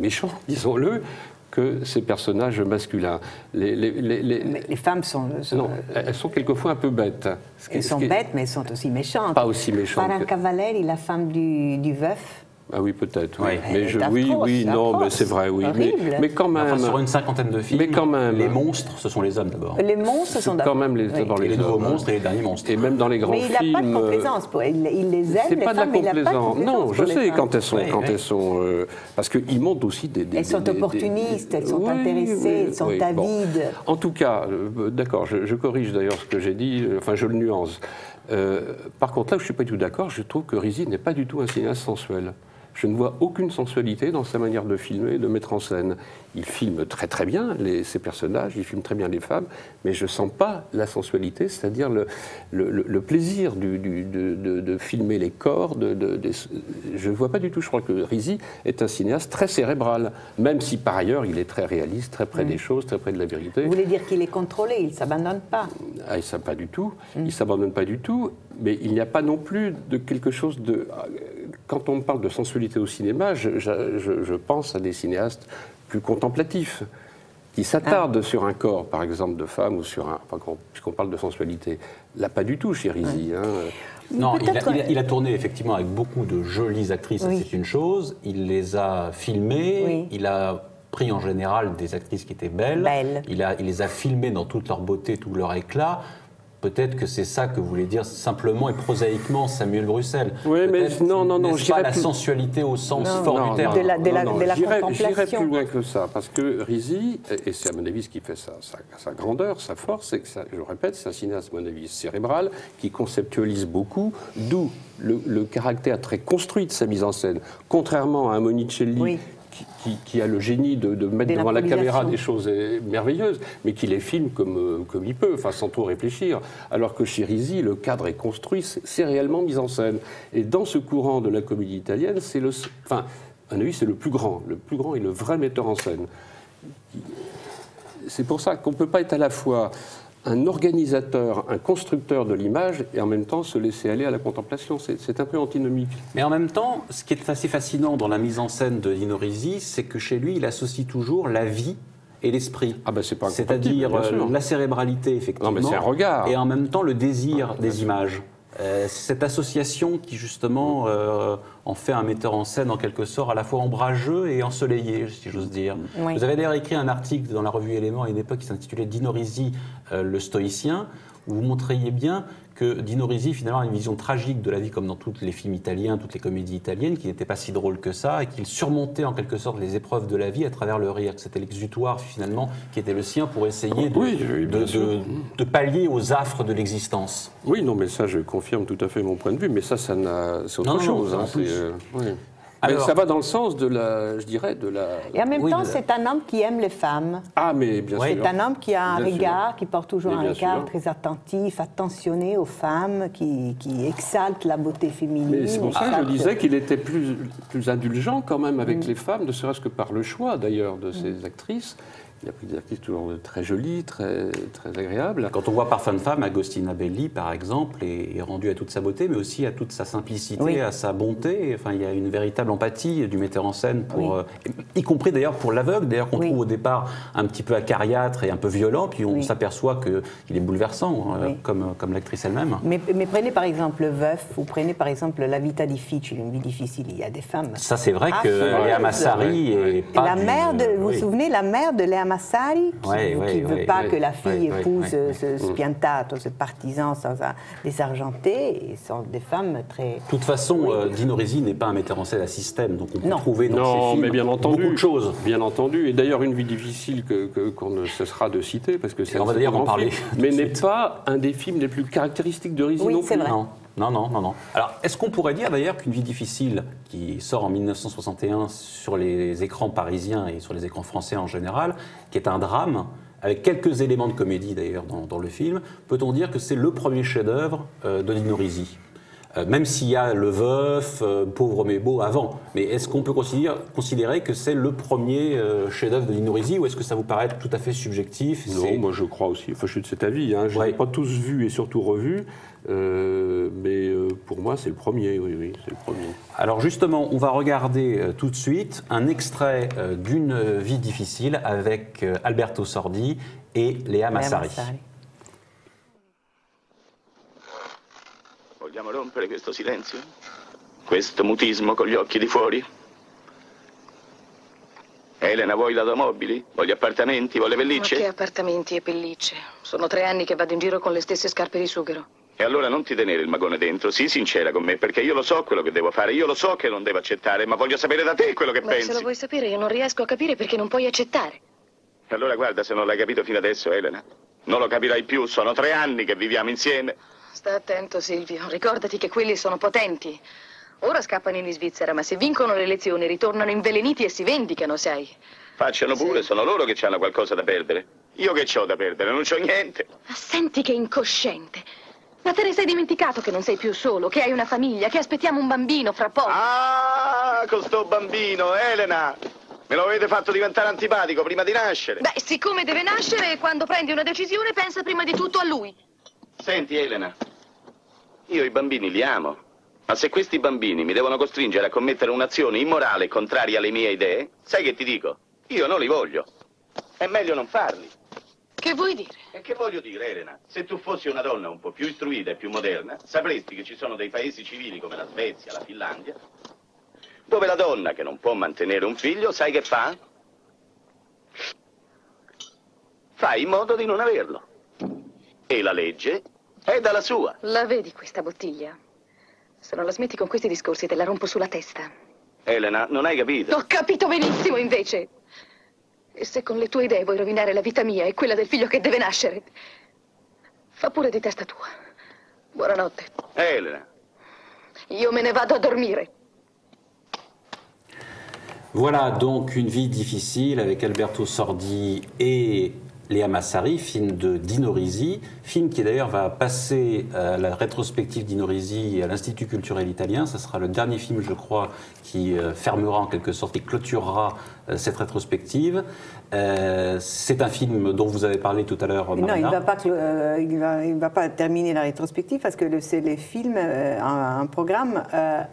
méchant, disons-le, que ces personnages masculins. Mais les femmes sont... Non, elles sont quelquefois un peu bêtes. Elles sont bêtes, mais elles sont aussi méchantes. Pas aussi méchantes. Para Cavalieri, la femme du veuf. Ah oui, peut-être. Oui. Mais non, mais c'est vrai, oui. Mais quand même. Enfin, sur une cinquantaine de films, mais quand même, les monstres, ce sont les hommes d'abord. Les monstres sont quand même d'abord les nouveaux monstres et les derniers monstres. Et même dans les grands films. Mais il n'a pas de complaisance pour elles. Il les aime. C'est pas de la complaisance. Non, je sais quand elles sont. Parce qu'ils montrent aussi des. Elles sont opportunistes, elles sont intéressées, elles sont avides. En tout cas, d'accord, je corrige d'ailleurs ce que j'ai dit, enfin je le nuance. Par contre, là où je ne suis pas du tout d'accord, je trouve que Risi n'est pas du tout un cinéaste sensuel. Je ne vois aucune sensualité dans sa manière de filmer, de mettre en scène. Il filme très très bien ses personnages, il filme très bien les femmes, mais je ne sens pas la sensualité, c'est-à-dire le plaisir de filmer les corps. Je ne vois pas du tout. Je crois que Risi est un cinéaste très cérébral, même si par ailleurs il est très réaliste, très près des choses, très près de la vérité. Vous voulez dire qu'il est contrôlé, il ne s'abandonne pas? Ah, pas du tout. Il ne s'abandonne pas du tout, mais il n'y a pas non plus de quelque chose de... Quand on parle de sensualité au cinéma, je pense à des cinéastes plus contemplatifs, qui s'attardent sur un corps, par exemple, de femme, ou sur un... Enfin, puisqu'on parle de sensualité. Là, pas du tout chez Risi. Hein. Non, il a tourné effectivement avec beaucoup de jolies actrices, c'est une chose. Il les a filmées, il a pris en général des actrices qui étaient belles. Il les a filmées dans toute leur beauté, tout leur éclat. Peut-être que c'est ça que voulait dire simplement et prosaïquement Samuel Bruxelles. Oui, mais non, pas la sensualité au sens fort du terme. De la contemplation. J'irais plus loin que ça, parce que Risi, et c'est à mon avis ce qui fait sa grandeur, sa force, c'est que, je répète, c'est un cinéaste, à mon avis, cérébral, qui conceptualise beaucoup, d'où le caractère très construit de sa mise en scène. Contrairement à un Monicelli, qui a le génie de mettre devant la caméra des choses merveilleuses, mais qui les filme comme il peut, enfin, sans trop réfléchir. Alors que chez Risi, le cadre est construit, c'est réellement mis en scène. Et dans ce courant de la comédie italienne, c'est à mon avis, c'est le plus grand et le vrai metteur en scène. C'est pour ça qu'on ne peut pas être à la fois un organisateur, un constructeur de l'image, et en même temps se laisser aller à la contemplation. C'est un peu antinomique. Mais en même temps, ce qui est assez fascinant dans la mise en scène de Dino Risi, c'est que chez lui, il associe toujours la vie et l'esprit. Ah ben c'est pas c'est-à-dire la cérébralité, effectivement, non, mais c'est un regard. Et en même temps le désir des images. Cette association qui justement en fait un metteur en scène en quelque sorte à la fois ombrageux et ensoleillé, si j'ose dire. Vous avez d'ailleurs écrit un article dans la revue Éléments à une époque qui s'intitulait Dino Risi, le stoïcien, où vous montriez bien que Dino Risi, finalement, a une vision tragique de la vie, comme dans tous les films italiens, toutes les comédies italiennes, qui n'était pas si drôle que ça, et qu'il surmontait en quelque sorte les épreuves de la vie à travers le rire. C'était l'exutoire, finalement, qui était le sien pour essayer de pallier aux affres de l'existence. Oui, non, mais ça, je confirme tout à fait mon point de vue, mais ça c'est autre chose. Oui. Mais ça va dans le sens de la, je dirais, de la... Et en même temps, c'est un homme qui aime les femmes. Ah, mais bien sûr. C'est un homme qui a un regard, qui porte toujours un regard très attentif, attentionné aux femmes, qui exalte la beauté féminine. Mais c'est pour ça que je disais qu'il était plus indulgent quand même avec les femmes, ne serait-ce que par le choix d'ailleurs de ces actrices. Il a pris des actrices toujours très jolies, très agréables. Quand on voit Parfum de femme, Agostina Belli, par exemple, est rendue à toute sa beauté, mais aussi à toute sa simplicité, à sa bonté. Enfin, il y a une véritable empathie du metteur en scène, y compris d'ailleurs pour l'aveugle, d'ailleurs qu'on trouve au départ un petit peu acariâtre et un peu violent, puis on s'aperçoit qu'il est bouleversant, comme l'actrice elle-même. Mais prenez par exemple Le Veuf, ou prenez par exemple La Vita difficile, une vie difficile, il y a des femmes. Ça, c'est vrai que Léa Massari est pas la mère vous vous souvenez, la mère de Léa Massari, qui ne veut pas que la fille épouse ce spiantato, ce partisan sans désargenté, et sont des femmes très... De toute façon, Dino Risi n'est pas un metteur en scène à système, donc on peut trouver dans ses films mais bien entendu, beaucoup de choses. Bien entendu, et d'ailleurs une vie difficile qu'on ne cessera de citer, parce que c'est on va d'ailleurs en parler. Mais n'est pas un des films les plus caractéristiques de Risi non plus. C'est vrai. Non. Alors, est-ce qu'on pourrait dire d'ailleurs qu'une vie difficile, qui sort en 1961 sur les écrans parisiens et sur les écrans français en général, qui est un drame, avec quelques éléments de comédie d'ailleurs dans le film, peut-on dire que c'est le premier chef-d'œuvre de Dino Risi ? Même s'il y a Le Veuf, Pauvre mais beau avant. Mais est-ce qu'on peut considérer que c'est le premier chef-d'œuvre de Dino Risi, ou est-ce que ça vous paraît tout à fait subjectif ? Non, moi je crois aussi. Enfin, je suis de cet avis. Je ne l'ai pas tous vus et surtout revus. Mais pour moi, c'est le premier. Oui, c'est le premier. Alors justement, on va regarder tout de suite un extrait d'une vie difficile avec Alberto Sordi et Léa Massari. Vogliamo rompere questo silenzio? Questo mutismo con gli occhi di fuori? Elena, vuoi l'automobili? Vuoi gli appartamenti? Vuoi le pellicce? Ma che appartamenti e pellicce? Sono 3 anni che vado in giro con le stesse scarpe di sughero. E allora non ti tenere il magone dentro, sii sincera con me, perché io lo so quello che devo fare, io lo so che non devo accettare, ma voglio sapere da te quello che pensi. Se lo vuoi sapere, io non riesco a capire perché non puoi accettare. E allora guarda, se non l'hai capito fino adesso, Elena, non lo capirai più, sono 3 anni che viviamo insieme. Sta attento, Silvio, ricordati che quelli sono potenti. Ora scappano in Svizzera, ma se vincono le elezioni ritornano inveleniti e si vendicano, sai. Facciano pure, sono loro che hanno qualcosa da perdere. Io che c'ho da perdere, non c'ho niente. Ma senti che incosciente. Ma te ne sei dimenticato che non sei più solo, che hai una famiglia, che aspettiamo un bambino fra poco. Ah, con sto bambino, Elena! Me lo avete fatto diventare antipatico prima di nascere. Beh, siccome deve nascere, quando prendi una decisione pensa prima di tutto a lui. Senti, Elena, io i bambini li amo, ma se questi bambini mi devono costringere a commettere un'azione immorale contraria alle mie idee, sai che ti dico? Io non li voglio. È meglio non farli. Che vuoi dire? E che voglio dire, Elena? Se tu fossi una donna un po' più istruita e più moderna, sapresti che ci sono dei paesi civili come la Svezia, la Finlandia, dove la donna che non può mantenere un figlio, sai che fa? Fa in modo di non averlo. E la legge è dalla sua. La vedi questa bottiglia? Se non la smetti con questi discorsi te la rompo sulla testa. Elena, non hai capito? Ho capito benissimo, invece. E se con le tue idee vuoi rovinare la vita mia e quella del figlio che deve nascere, fa pure di testa tua. Buonanotte. Elena. Io me ne vado a dormire. Voilà donc Une vie difficile avec Alberto Sordi et Léa Massari, film de Dino Risi, film qui d'ailleurs va passer à la rétrospective Dino Risi à l'Institut culturel italien. Ce sera le dernier film, je crois, qui fermera en quelque sorte, qui clôturera cette rétrospective. C'est un film dont vous avez parlé tout à l'heure, Marina. Non, il va pas terminer la rétrospective parce que c'est le film, un programme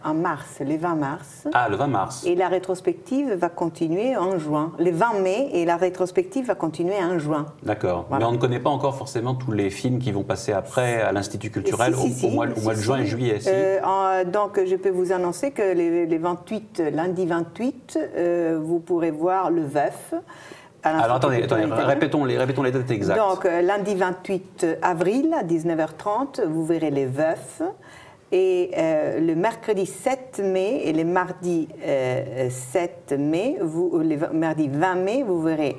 en mars, le 20 mars. Ah, le 20 mars. Et la rétrospective va continuer en juin. Le 20 mai et la rétrospective va continuer en juin. D'accord. Voilà. Mais on ne connaît pas encore forcément tous les films qui vont passer après à l'Institut culturel au mois de juin et juillet. Donc je peux vous annoncer que lundi 28, vous pourrez voir Le Veuf. Alors attendez, répétons les dates exactes. Donc lundi 28 avril à 19h30, vous verrez Les Veufs. Et le mercredi 7 mai et le mardi 7 mai, le mardi 20 mai, vous verrez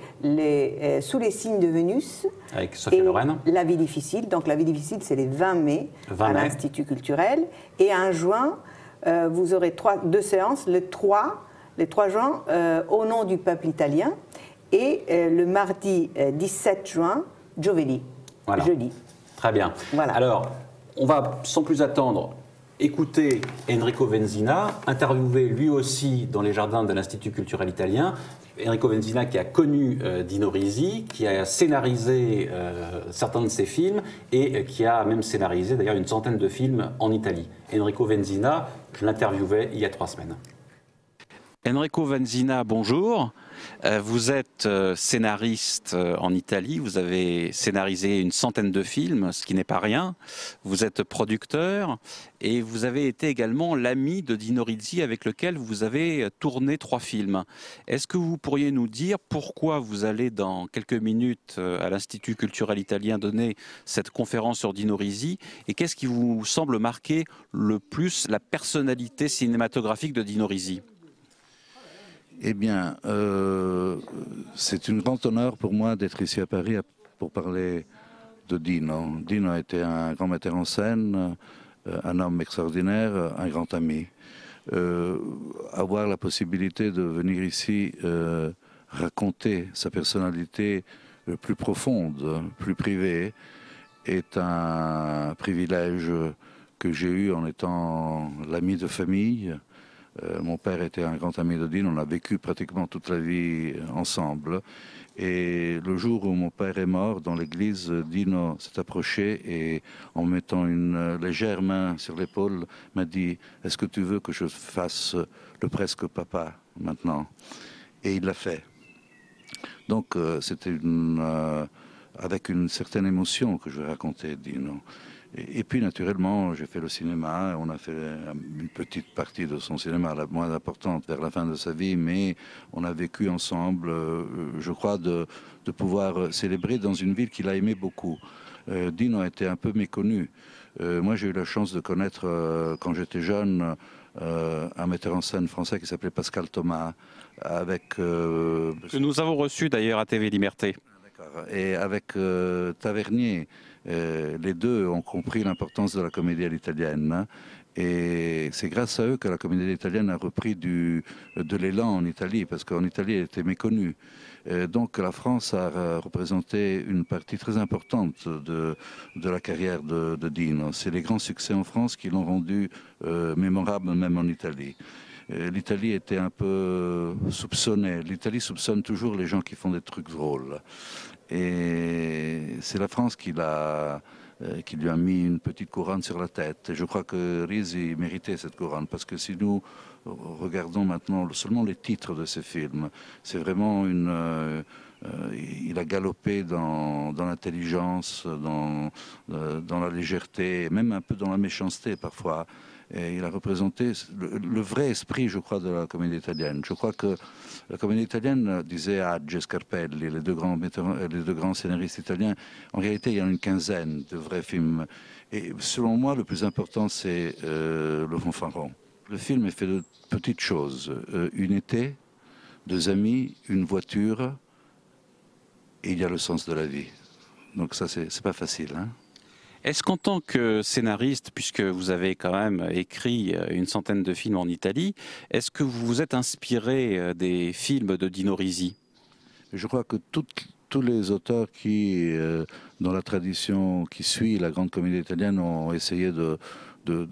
Sous les signes de Vénus. Avec Sophie Loren. La vie difficile. Donc la vie difficile, c'est les 20 mai à l'Institut culturel. Et en juin, vous aurez deux séances, le 3 juin, Au nom du peuple italien. Et le mardi 17 juin, Giovedì, jeudi. Très bien. Voilà. Alors, on va sans plus attendre écouter Enrico Venzina, interviewé lui aussi dans les jardins de l'Institut culturel italien. Enrico Venzina qui a connu Dino Risi, qui a scénarisé certains de ses films et qui a même scénarisé d'ailleurs une centaine de films en Italie. Enrico Venzina, je l'interviewais il y a 3 semaines. Enrico Venzina, bonjour. Vous êtes scénariste en Italie, vous avez scénarisé une centaine de films, ce qui n'est pas rien. Vous êtes producteur et vous avez été également l'ami de Dino Risi avec lequel vous avez tourné 3 films. Est-ce que vous pourriez nous dire pourquoi vous allez dans quelques minutes à l'Institut culturel italien donner cette conférence sur Dino Risi et qu'est-ce qui vous semble marquer le plus la personnalité cinématographique de Dino Risi ? Eh bien, c'est un grand honneur pour moi d'être ici à Paris pour parler de Dino. Dino a été un grand metteur en scène, un homme extraordinaire, un grand ami. Avoir la possibilité de venir ici raconter sa personnalité plus profonde, plus privée, est un privilège que j'ai eu en étant l'ami de famille. Mon père était un grand ami de Dino, on a vécu pratiquement toute la vie ensemble. Et le jour où mon père est mort, dans l'église, Dino s'est approché et en mettant une légère main sur l'épaule, m'a dit « Est-ce que tu veux que je fasse le presque papa maintenant ?» Et il l'a fait. Donc c'était avec une certaine émotion que je vais raconter Dino. Et puis, naturellement, j'ai fait le cinéma. On a fait une petite partie de son cinéma, la moins importante, vers la fin de sa vie. Mais on a vécu ensemble, je crois, de pouvoir célébrer dans une ville qu'il a aimé beaucoup. Dino a été un peu méconnu. Moi, j'ai eu la chance de connaître, quand j'étais jeune, un metteur en scène français qui s'appelait Pascal Thomas, que nous avons reçu d'ailleurs à TV Liberté. Et avec Tavernier, les deux ont compris l'importance de la comédie à l'italienne. Et c'est grâce à eux que la comédie italienne a repris de l'élan en Italie, parce qu'en Italie, elle était méconnue. Donc la France a représenté une partie très importante de la carrière de Dino. C'est les grands succès en France qui l'ont rendu mémorable même en Italie. L'Italie était un peu soupçonnée. L'Italie soupçonne toujours les gens qui font des trucs drôles. Et c'est la France qui lui a mis une petite couronne sur la tête. Et je crois que Risi méritait cette couronne, parce que si nous regardons maintenant seulement les titres de ces films, c'est vraiment il a galopé dans l'intelligence, dans la légèreté, et même un peu dans la méchanceté parfois. Et il a représenté le vrai esprit, je crois, de la comédie italienne. Je crois que la comédie italienne, disait Hadj et Scarpelli, les deux grands scénaristes italiens, en réalité, il y en a une quinzaine de vrais films. Et selon moi, le plus important, c'est Le Fanfaron. Le film est fait de petites choses. Une été, 2 amis, une voiture, et il y a le sens de la vie. Donc ça, c'est pas facile, hein. Est-ce qu'en tant que scénariste, puisque vous avez quand même écrit une centaine de films en Italie, est-ce que vous vous êtes inspiré des films de Dino Risi ? Je crois que tous les auteurs qui, dans la tradition qui suit la grande comédie italienne, ont essayé de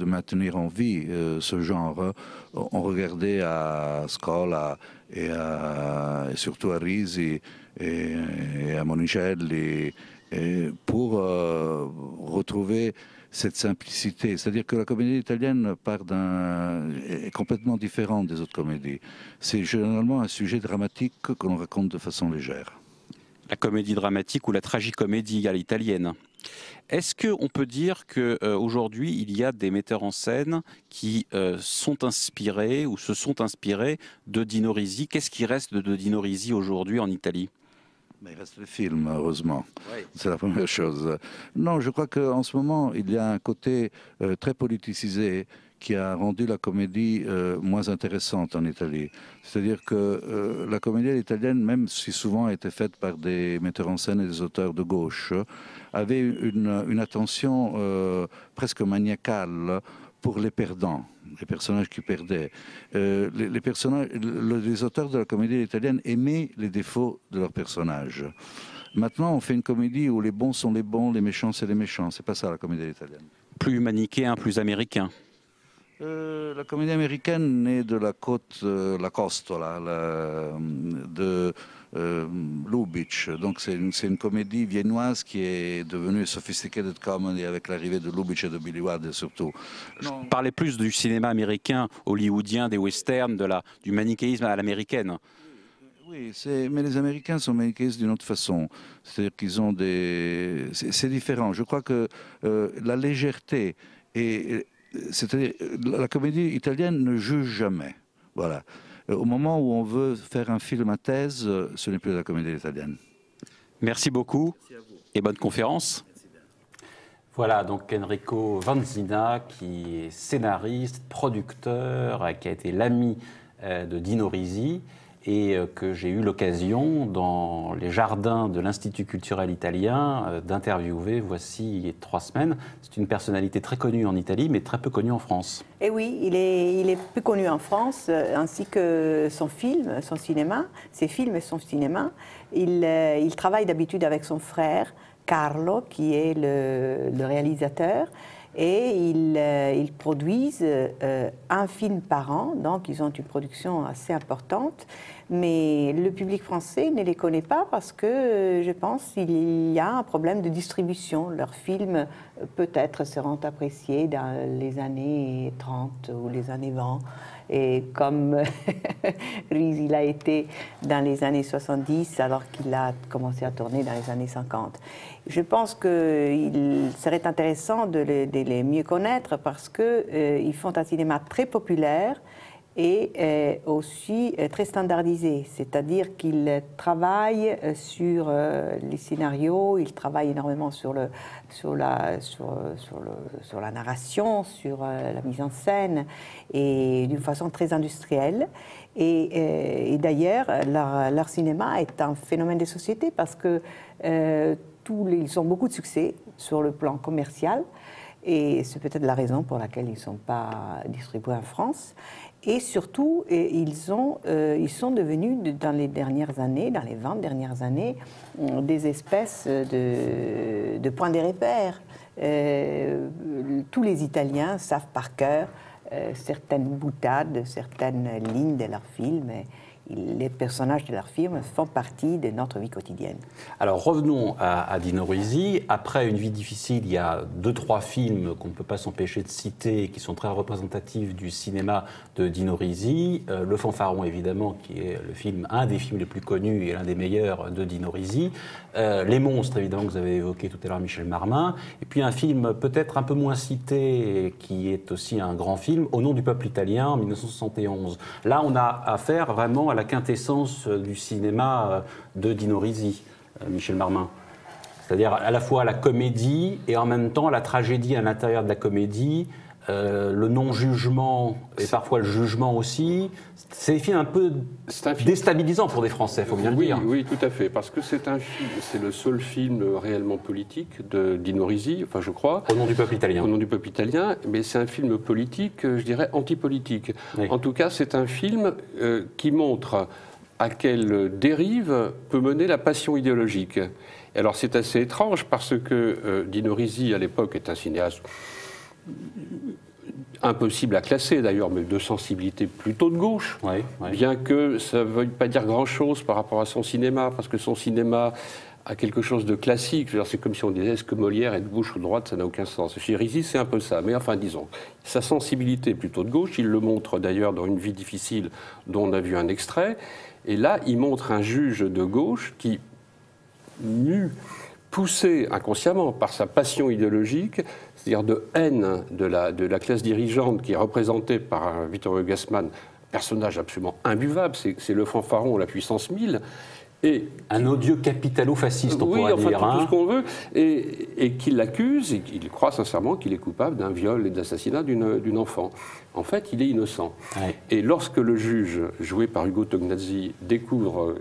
maintenir en vie ce genre. On regardait à Scola et surtout à Risi et à Monicelli, pour retrouver cette simplicité. C'est-à-dire que la comédie italienne est complètement différente des autres comédies. C'est généralement un sujet dramatique que l'on raconte de façon légère. La comédie dramatique ou la tragicomédie à l'italienne. Est-ce qu'on peut dire qu'aujourd'hui, il y a des metteurs en scène qui sont inspirés ou se sont inspirés de Dino Risi ? Qu'est-ce qui reste de Dino Risi aujourd'hui en Italie ? Mais il reste le film, heureusement. Oui. C'est la première chose. Non, je crois qu'en ce moment, il y a un côté très politisé qui a rendu la comédie moins intéressante en Italie. C'est-à-dire que la comédie italienne, même si souvent a été faite par des metteurs en scène et des auteurs de gauche, avait une attention presque maniacale pour les perdants, les personnages qui perdaient. Les auteurs de la comédie italienne aimaient les défauts de leurs personnages. Maintenant, on fait une comédie où les bons sont les bons, les méchants c'est les méchants. C'est pas ça la comédie italienne. Plus manichéen, plus américain. La comédie américaine naît de la côte, la Costola, de Lubitsch. Donc c'est une comédie viennoise qui est devenue sophisticated comedy avec l'arrivée de Lubitsch et de Billy Wilder surtout. Je parlais plus du cinéma américain, hollywoodien, des westerns, du manichéisme à l'américaine. Oui, mais les Américains sont manichéistes d'une autre façon. C'est-à-dire qu'ils ont des... C'est différent. Je crois que la légèreté et... C'est-à-dire, la comédie italienne ne juge jamais. Voilà. Au moment où on veut faire un film à thèse, ce n'est plus la comédie italienne. Merci beaucoup et bonne conférence. Voilà, donc Enrico Vanzina, qui est scénariste, producteur, qui a été l'ami de Dino Risi et que j'ai eu l'occasion, dans les jardins de l'Institut culturel italien, d'interviewer voici 3 semaines. C'est une personnalité très connue en Italie, mais très peu connue en France. Et oui, il est peu connu en France, ainsi que son film, son cinéma, ses films et son cinéma. Il travaille d'habitude avec son frère, Carlo, qui est le réalisateur. Et ils produisent un film par an, donc ils ont une production assez importante, mais le public français ne les connaît pas parce que je pense qu'il y a un problème de distribution. Leurs films peut-être seront appréciés dans les années 30 ou les années 20. Et comme Risi l'a été dans les années 70, alors qu'il a commencé à tourner dans les années 50. Je pense qu'il serait intéressant de les mieux connaître parce qu'ils font un cinéma très populaire et aussi très standardisé. C'est-à-dire qu'ils travaillent sur les scénarios, ils travaillent énormément sur la narration, sur la mise en scène, et d'une façon très industrielle. Et d'ailleurs, leur cinéma est un phénomène de société parce que ils ont beaucoup de succès sur le plan commercial, et c'est peut-être la raison pour laquelle ils ne sont pas distribués en France. Et surtout, ils sont devenus, dans les dernières années, dans les 20 dernières années, des espèces de points de repère. Tous les Italiens savent par cœur certaines boutades, certaines lignes de leurs films. Les personnages de leurs films font partie de notre vie quotidienne. Alors revenons à Dino Risi. Après Une vie difficile, il y a 2-3 films qu'on ne peut pas s'empêcher de citer, qui sont très représentatifs du cinéma de Dino Risi. Le Fanfaron, évidemment, qui est un des films les plus connus et l'un des meilleurs de Dino Risi. Les Monstres, évidemment, que vous avez évoqué tout à l'heure, Michel Marmin. Et puis un film peut-être un peu moins cité, qui est aussi un grand film, Au nom du peuple italien, en 1971. Là, on a affaire vraiment à la quintessence du cinéma de Dino Risi, Michel Marmin. C'est-à-dire à la fois la comédie et en même temps la tragédie à l'intérieur de la comédie, le non-jugement et parfois le jugement aussi. C'est un film un peu déstabilisant pour des Français, il faut bien le dire. Oui, tout à fait, parce que c'est le seul film réellement politique de Dino Risi, enfin je crois. Au nom du peuple italien. Au nom du peuple italien, mais c'est un film politique, je dirais anti-politique. Oui. En tout cas, c'est un film qui montre à quelle dérive peut mener la passion idéologique. Et alors c'est assez étrange parce que Dino Risi, à l'époque, est un cinéaste impossible à classer d'ailleurs, mais de sensibilité plutôt de gauche, bien que ça ne veuille pas dire grand-chose par rapport à son cinéma, parce que son cinéma a quelque chose de classique. C'est comme si on disait est-ce que Molière est de gauche ou de droite, ça n'a aucun sens. Chez Risi, c'est un peu ça, mais enfin disons, sa sensibilité est plutôt de gauche, il le montre d'ailleurs dans Une vie difficile, dont on a vu un extrait, et là, il montre un juge de gauche qui, poussé inconsciemment par sa passion idéologique, c'est-à-dire de haine de la classe dirigeante qui est représentée par Vittorio Gassman, personnage absolument imbuvable, c'est le fanfaron, la puissance 1000, Et un odieux capitalo-fasciste, on pourrait dire. Tout ce qu'on veut, et qui l'accuse, et qu'il croit sincèrement qu'il est coupable d'un viol et d'assassinat d'une enfant. En fait, il est innocent. Ouais. Et lorsque le juge, joué par Ugo Tognazzi, découvre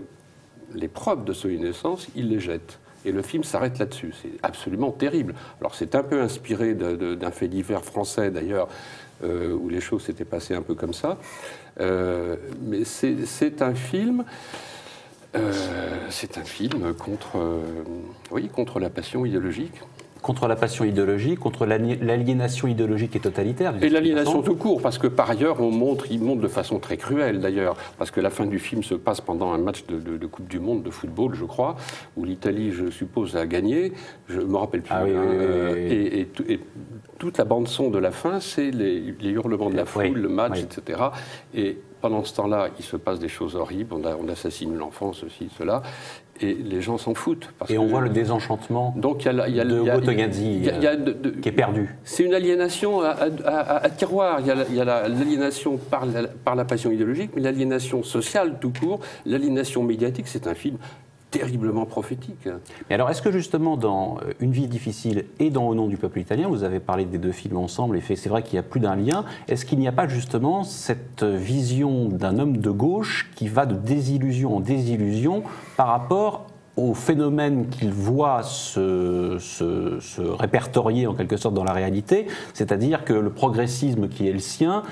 les preuves de son innocence, il les jette. Et le film s'arrête là-dessus. C'est absolument terrible. Alors c'est un peu inspiré d'un fait divers français, d'ailleurs, où les choses s'étaient passées un peu comme ça. Mais c'est un film... c'est un film contre la passion idéologique. Contre la passion idéologique, contre l'aliénation idéologique et totalitaire. Et l'aliénation tout court, parce que par ailleurs, il montre de façon très cruelle d'ailleurs, parce que la fin du film se passe pendant un match de Coupe du Monde de football, je crois, où l'Italie, je suppose, a gagné. Je ne me rappelle plus. Ah, oui, et toute la bande-son de la fin, c'est les hurlements de la foule, le match, etc. Et pendant ce temps-là, il se passe des choses horribles. On assassine l'enfant, ceci, cela. Et les gens s'en foutent. Et on voit le désenchantement de Ugo Tognazzi qui est perdu. C'est une aliénation à tiroir. Il y a l'aliénation par la passion idéologique, mais l'aliénation sociale tout court, l'aliénation médiatique, c'est un film terriblement prophétique. Mais alors, est-ce que justement, dans Une vie difficile et dans Au nom du peuple italien, vous avez parlé des deux films ensemble, et c'est vrai qu'il y a plus d'un lien, est-ce qu'il n'y a pas justement cette vision d'un homme de gauche qui va de désillusion en désillusion par rapport au phénomène qu'il voit se répertorier en quelque sorte dans la réalité, c'est-à-dire que le progressisme qui est le sien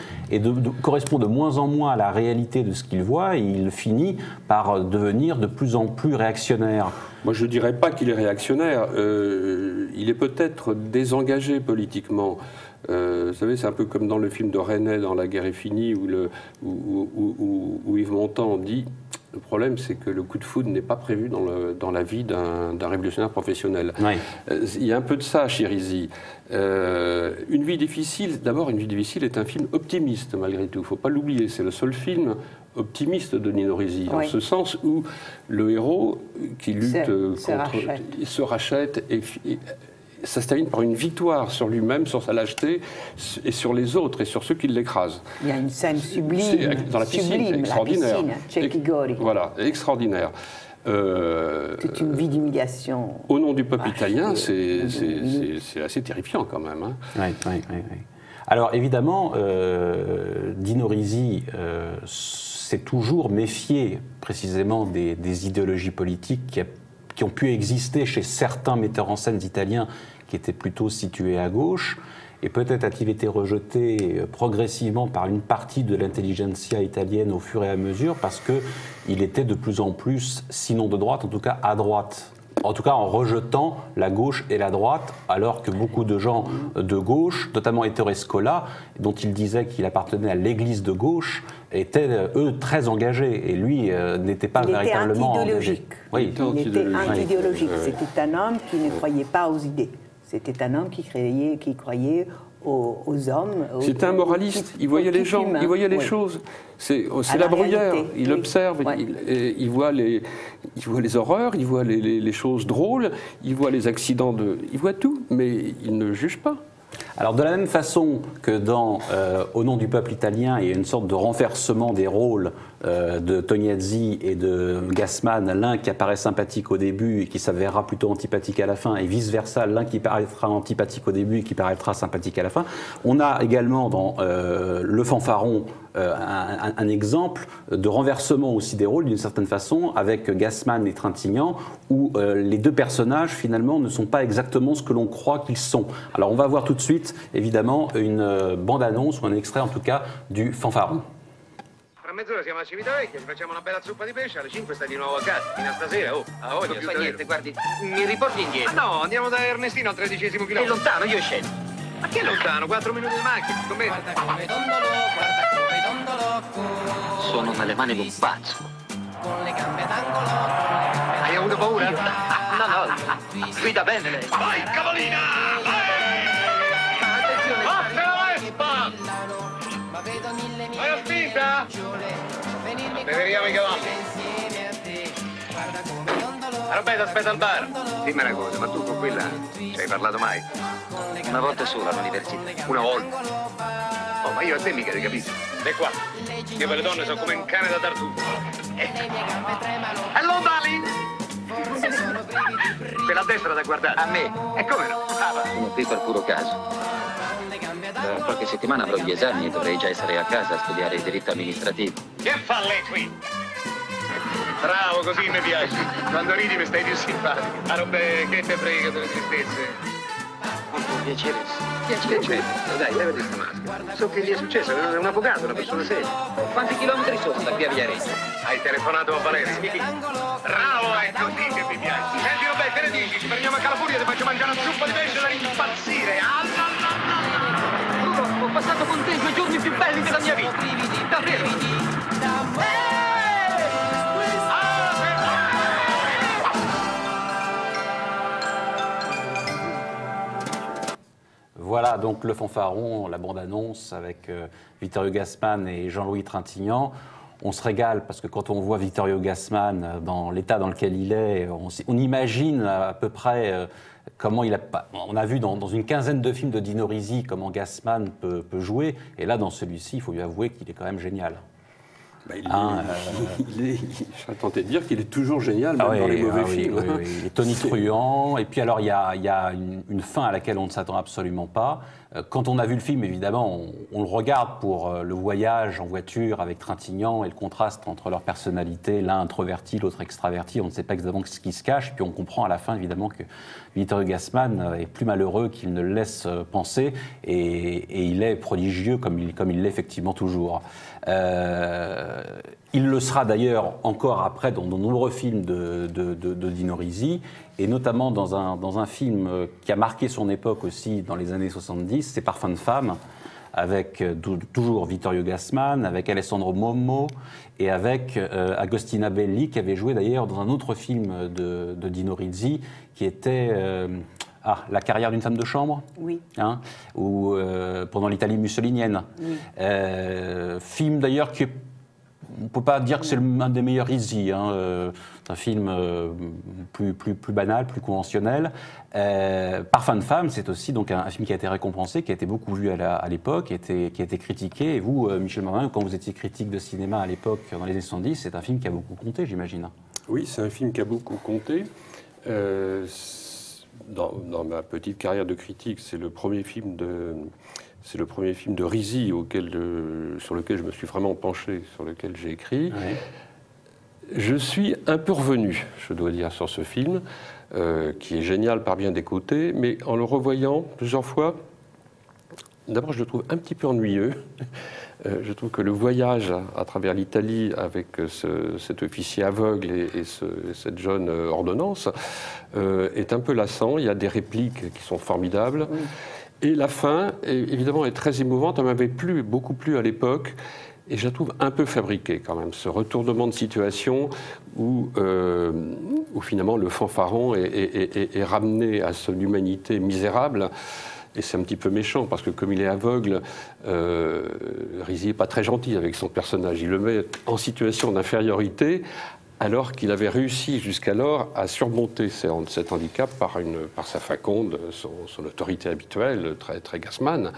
correspond de moins en moins à la réalité de ce qu'il voit, et il finit par devenir de plus en plus réactionnaire. Moi, je ne dirais pas qu'il est réactionnaire. Il est peut-être désengagé politiquement. Vous savez, c'est un peu comme dans le film de Resnais, dans La guerre est finie, où Yves Montand dit... Le problème, c'est que le coup de foudre n'est pas prévu dans la vie d'un révolutionnaire professionnel. Oui. Il y a un peu de ça chez Rizzi. Une vie difficile, d'abord, Une vie difficile est un film optimiste, malgré tout. Il ne faut pas l'oublier. C'est le seul film optimiste de Nino Rizzi, en ce sens où le héros qui lutte se rachète et ça se termine par une victoire sur lui-même, sur sa lâcheté et sur les autres et sur ceux qui l'écrasent. Il y a une scène sublime, dans la piscine, extraordinaire. La piscine, Cecchi-Gori. Voilà, extraordinaire. Toute une vie d'humiliation. Au nom du peuple italien, c'est assez terrifiant quand même. Hein. Oui. Alors évidemment, Dino Rizzi s'est toujours méfié précisément des idéologies politiques qui ont pu exister chez certains metteurs en scène italiens qui étaient plutôt situés à gauche, et peut-être a-t-il été rejeté progressivement par une partie de l'intelligentsia italienne au fur et à mesure, parce qu'il était de plus en plus, sinon de droite, en tout cas à droite. En tout cas en rejetant la gauche et la droite, alors que beaucoup de gens de gauche, notamment Ettore Scola, dont il disait qu'il appartenait à l'église de gauche, étaient, eux, très engagés. Et lui n'était pas véritablement engagé. Il était anti-idéologique. C'était un homme qui ne croyait pas aux idées. C'était un homme qui croyait aux hommes. C'était un moraliste. Il voyait les gens, il voyait les choses. C'est la bruyère. Il observe, il voit les horreurs, il voit les choses drôles, il voit les accidents il voit tout, mais il ne juge pas. Alors de la même façon que dans Au nom du peuple italien, il y a une sorte de renversement des rôles de Tognazzi et de Gassman, l'un qui apparaît sympathique au début et qui s'avérera plutôt antipathique à la fin, et vice-versa, l'un qui paraîtra antipathique au début et qui paraîtra sympathique à la fin. On a également dans Le Fanfaron un exemple de renversement aussi des rôles d'une certaine façon, avec Gassman et Trintignant, où les deux personnages finalement ne sont pas exactement ce que l'on croit qu'ils sont. Alors on va voir tout de suite évidemment une bande-annonce, ou un extrait en tout cas, du Fanfaron. Tra mezz'ora siamo a Civitavecchia, ci facciamo una bella zuppa di pesce, alle 5 stai di nuovo a casa, fino a stasera, a voglia. Non fa niente, guardi, mi riporti indietro. Ma no, andiamo da Ernestino al 13° chilometro. È lontano, io scendo. Ma che è lontano? 4 minuti di macchina, scommetto. Guarda come dondolo. Sono nelle mani di un pazzo. Con le gambe d'angolo. Hai avuto paura? No, guida bene lei. Vai, cavolina! Attenzione! Forza la Vespa! Vai a spinta! Beveriamo i cavalli. Roberto, aspetta al bar. Dimmi una cosa, ma tu con quella ci hai parlato mai? Una volta sola all'università. Una volta? Oh, ma io a te mica ti capisco. E qua, io per le donne sono come un cane da tartufo. Hello, darling! Per la destra da guardare. A me? E come no? Sono qui per puro caso. Tra qualche settimana avrò gli esami e dovrei già essere a casa a studiare il diritto amministrativo. Che fa lei qui? Bravo, così mi piaci. Quando ridi mi stai più simpatico. Ma robe che te frega delle tristezze. Piacere. Piacere. Dai, levati sta maschera. So che gli è successo, è un avvocato, una persona seria. Quanti chilometri sono da qui a Viareggio? Hai telefonato a Valerio? Bravo, è così che mi piace. Senti, vabbè, che ne dici? Ci prendiamo a Calafuria, ti faccio mangiare una zuppa di pesce da impazzire. Ho passato con te i 2 giorni più belli della mia vita. Davvero. Voilà donc Le Fanfaron, la bande-annonce avec Vittorio Gassman et Jean-Louis Trintignant. On se régale parce que quand on voit Vittorio Gassman dans l'état dans lequel il est, on imagine à peu près comment il a... On a vu dans une quinzaine de films de Dino Risi comment Gassman peut jouer, et là dans celui-ci, il faut lui avouer qu'il est quand même génial. Je serais tenté de dire qu'il est toujours génial, même dans les mauvais films. Oui. Il est tonitruant, et puis alors il y a une fin à laquelle on ne s'attend absolument pas. Quand on a vu le film, évidemment, on le regarde pour le voyage en voiture avec Trintignant et le contraste entre leurs personnalités, l'un introverti, l'autre extraverti. On ne sait pas exactement ce qui se cache, puis on comprend à la fin, évidemment, que Vittorio Gassman est plus malheureux qu'il ne le laisse penser, et il est prodigieux comme il l'est effectivement toujours. Il le sera d'ailleurs encore après dans de nombreux films de Dino Risi, et notamment dans un film qui a marqué son époque aussi dans les années 70, c'est Parfum de femme, avec toujours Vittorio Gassman, avec Alessandro Mommo et avec Agostina Belli, qui avait joué d'ailleurs dans un autre film de Dino Risi, qui était... La carrière d'une femme de chambre, oui, ou pendant l'Italie mussolinienne. Oui. Film d'ailleurs qui, on ne peut pas dire que c'est un des meilleurs Risi. C'est un film plus banal, plus conventionnel. Parfum de femme, c'est aussi donc un film qui a été récompensé, qui a été beaucoup vu à l'époque, qui a été critiqué. Et vous, Michel Martin, quand vous étiez critique de cinéma à l'époque, dans les années 70, c'est un film qui a beaucoup compté, j'imagine. Oui, c'est un film qui a beaucoup compté. Dans ma petite carrière de critique, c'est le premier film de Risi sur lequel je me suis vraiment penché, sur lequel j'ai écrit. Ouais. Je suis un peu revenu, je dois dire, sur ce film, qui est génial par bien des côtés, mais en le revoyant plusieurs fois, d'abord je le trouve un petit peu ennuyeux. Je trouve que le voyage à travers l'Italie avec cet officier aveugle et cette jeune ordonnance est un peu lassant. Il y a des répliques qui sont formidables. Oui. Et la fin, évidemment, est très émouvante. Elle m'avait beaucoup plu à l'époque. Et je la trouve un peu fabriquée quand même. Ce retournement de situation où finalement le fanfaron est ramené à son humanité misérable. Et c'est un petit peu méchant, parce que comme il est aveugle, Risi n'est pas très gentil avec son personnage. Il le met en situation d'infériorité, alors qu'il avait réussi jusqu'alors à surmonter cet handicap par sa faconde, son autorité habituelle, très Gassman.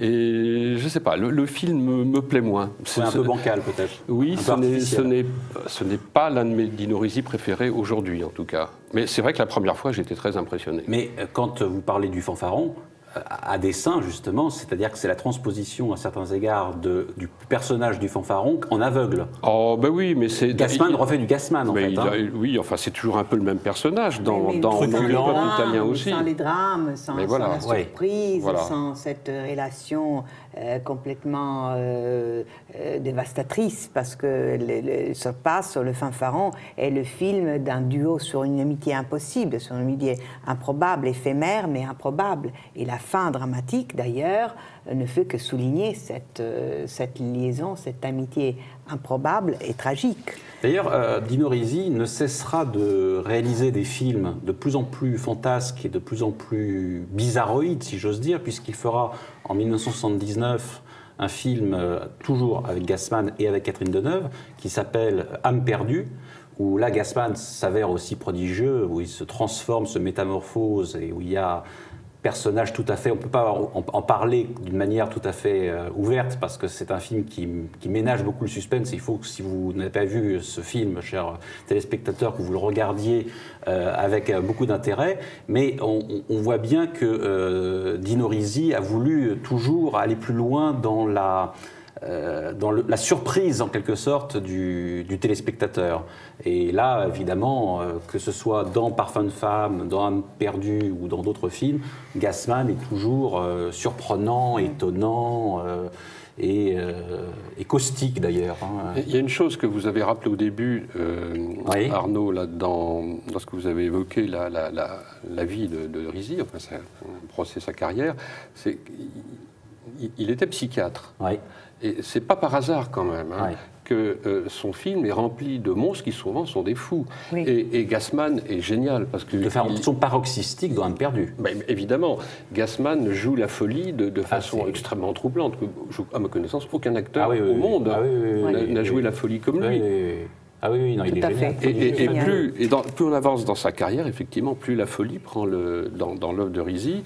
Et je ne sais pas, le film me plaît moins. C'est un peu bancal peut-être. Oui, ce n'est pas l'un de mes Dino Risi préférés aujourd'hui en tout cas. Mais c'est vrai que la première fois j'étais très impressionné. Mais quand vous parlez du fanfaron, à dessein, justement, c'est-à-dire que c'est la transposition, à certains égards, du personnage du fanfaron en aveugle. Oh, ben oui, mais c'est... Gassman refait du Gassman, en fait. Oui, enfin, c'est toujours un peu le même personnage dans le peuple italien aussi. Sans les drames, sans la surprise, sans cette relation complètement dévastatrice, parce que se passe Le Fanfaron est le film d'un duo sur une amitié impossible, sur une amitié improbable, éphémère, mais improbable. Et la fin dramatique, d'ailleurs, ne fait que souligner cette liaison, cette amitié improbable et tragique. D'ailleurs, Dino Risi ne cessera de réaliser des films de plus en plus fantasques et de plus en plus bizarroïdes, si j'ose dire, puisqu'il fera en 1979 un film toujours avec Gassman et avec Catherine Deneuve qui s'appelle Âme perdue, où là Gassman s'avère aussi prodigieux, où il se transforme, se métamorphose et où il y a personnage tout à fait, on ne peut pas en parler d'une manière tout à fait ouverte parce que c'est un film qui ménage beaucoup le suspense. Il faut que si vous n'avez pas vu ce film, chers téléspectateurs, que vous le regardiez avec beaucoup d'intérêt. Mais on voit bien que Dino Risi a voulu toujours aller plus loin dans la surprise, en quelque sorte, du téléspectateur. Et là, évidemment, que ce soit dans Parfum de femme, dans Âme perdue ou dans d'autres films, Gassman est toujours surprenant, étonnant et caustique, d'ailleurs. Il y a une chose que vous avez rappelée au début, oui. Arnaud, lorsque vous avez évoqué la vie de Risi, enfin, sa carrière, c'est qu'il était psychiatre. Oui. Et c'est pas par hasard quand même que son film est rempli de monstres qui souvent sont des fous. Oui. Et Gassman est génial parce que de façon paroxystique dans Âme perdue. Ben, évidemment, Gassman joue la folie de façon extrêmement troublante. À ma connaissance, aucun acteur au monde n'a joué la folie comme lui. Ah oui, non, il est génial. Et plus on avance dans sa carrière, effectivement, plus la folie prend dans l'œuvre de Risi.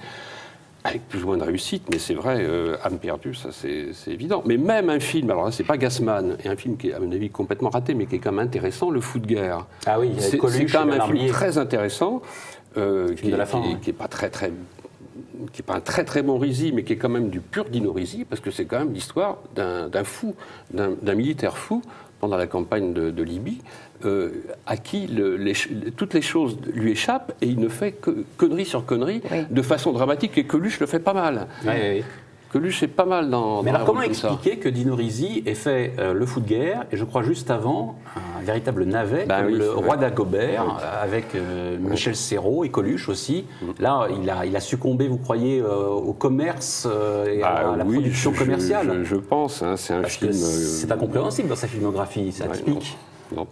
Avec plus ou moins de réussite, mais c'est vrai, Âme perdue, ça c'est évident. Mais même un film, alors là c'est pas Gassman, et un film qui est à mon avis complètement raté, mais qui est quand même intéressant, Le Fou de guerre. Ah oui, c'est quand même un film très intéressant, qui est pas qui n'est pas un très très bon Risi, mais qui est quand même du pur Dino Risi, parce que c'est quand même l'histoire d'un fou, d'un militaire fou, pendant la campagne de Libye, à qui toutes les choses lui échappent et il ne fait que connerie sur connerie de façon dramatique, et Coluche le fait pas mal. Oui. Coluche est pas mal dans Mais alors comment expliquer que Dino Risi ait fait Le Fou de guerre, et je crois juste avant, un véritable navet, Le Roi d'Agobert, avec Michel Serrault et Coluche aussi. Là, il a succombé, vous croyez, au commerce et à la production commerciale. Je pense, c'est un film... C'est incompréhensible dans sa filmographie, c'est atypique. Non.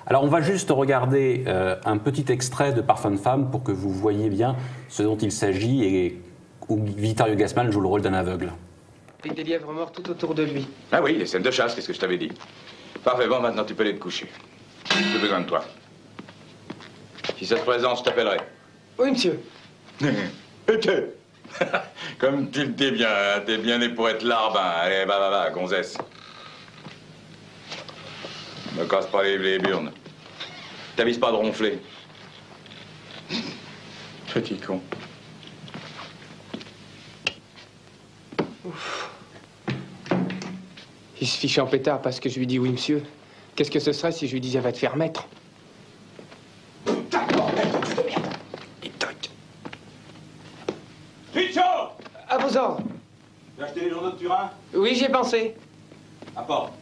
Alors on va juste regarder un petit extrait de Parfum de femme pour que vous voyez bien ce dont il s'agit et où Vittorio Gassman joue le rôle d'un aveugle. Avec des lièvres morts tout autour de lui. Ah oui, les scènes de chasse, qu'est-ce que je t'avais dit? Parfait, bon, maintenant tu peux aller te coucher. J'ai besoin de toi. Si ça se présente, je t'appellerai. Oui, monsieur. Comme tu le dis bien, hein, t'es bien né pour être larbin. Allez, va, gonzesse. Me casse pas les burnes. T'avises pas de ronfler. Petit con. Ouf. Il se fiche en pétard parce que je lui dis oui, monsieur. Qu'est-ce que ce serait si je lui disais va te faire mettre? Pichot! À vos ordres. Tu as acheté les journaux de Turin? Oui, j'y ai pensé. Apporte.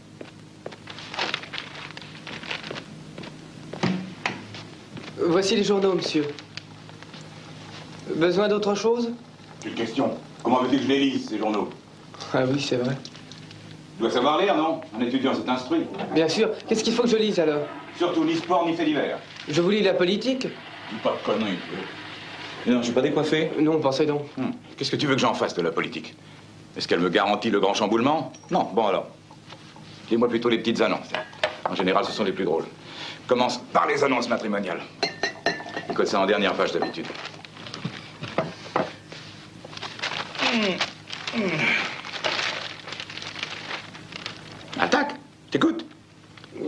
Voici les journaux, monsieur. Besoin d'autre chose? Une question. Comment veux-tu que je les lise, ces journaux? Ah oui, c'est vrai. Tu dois savoir lire, non? Un étudiant s'est instruit. Bien sûr. Qu'est-ce qu'il faut que je lise, alors? Surtout ni sport, ni fait divers. Je vous lis la politique? Dis pas de conneries. Non, je suis pas décoiffé. Non, pensez donc. Qu'est-ce que tu veux que j'en fasse de la politique? Est-ce qu'elle me garantit le grand chamboulement? Non, bon alors. Dis-moi plutôt les petites annonces. En général, ce sont les plus drôles. Commence par les annonces matrimoniales. Il code ça en dernière page d'habitude. Attaque! T'écoutes?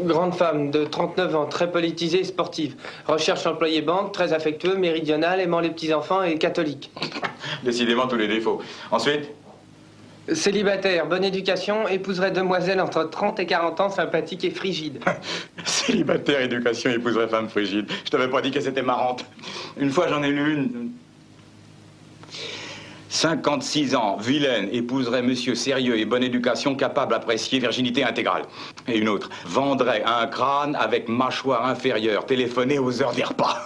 Grande femme de 39 ans, très politisée et sportive. Recherche employé banque, très affectueux, méridional, aimant les petits-enfants et catholique. Décidément tous les défauts. Ensuite? Célibataire, bonne éducation, épouserait demoiselle entre 30 et 40 ans, sympathique et frigide. Célibataire, éducation, épouserait femme frigide. Je t'avais pas dit qu'elle était marrante. Une fois, j'en ai lu une. 56 ans, vilaine, épouserait monsieur sérieux et bonne éducation, capable d'apprécier virginité intégrale. Et une autre, vendrait un crâne avec mâchoire inférieure, téléphoner aux heures des repas.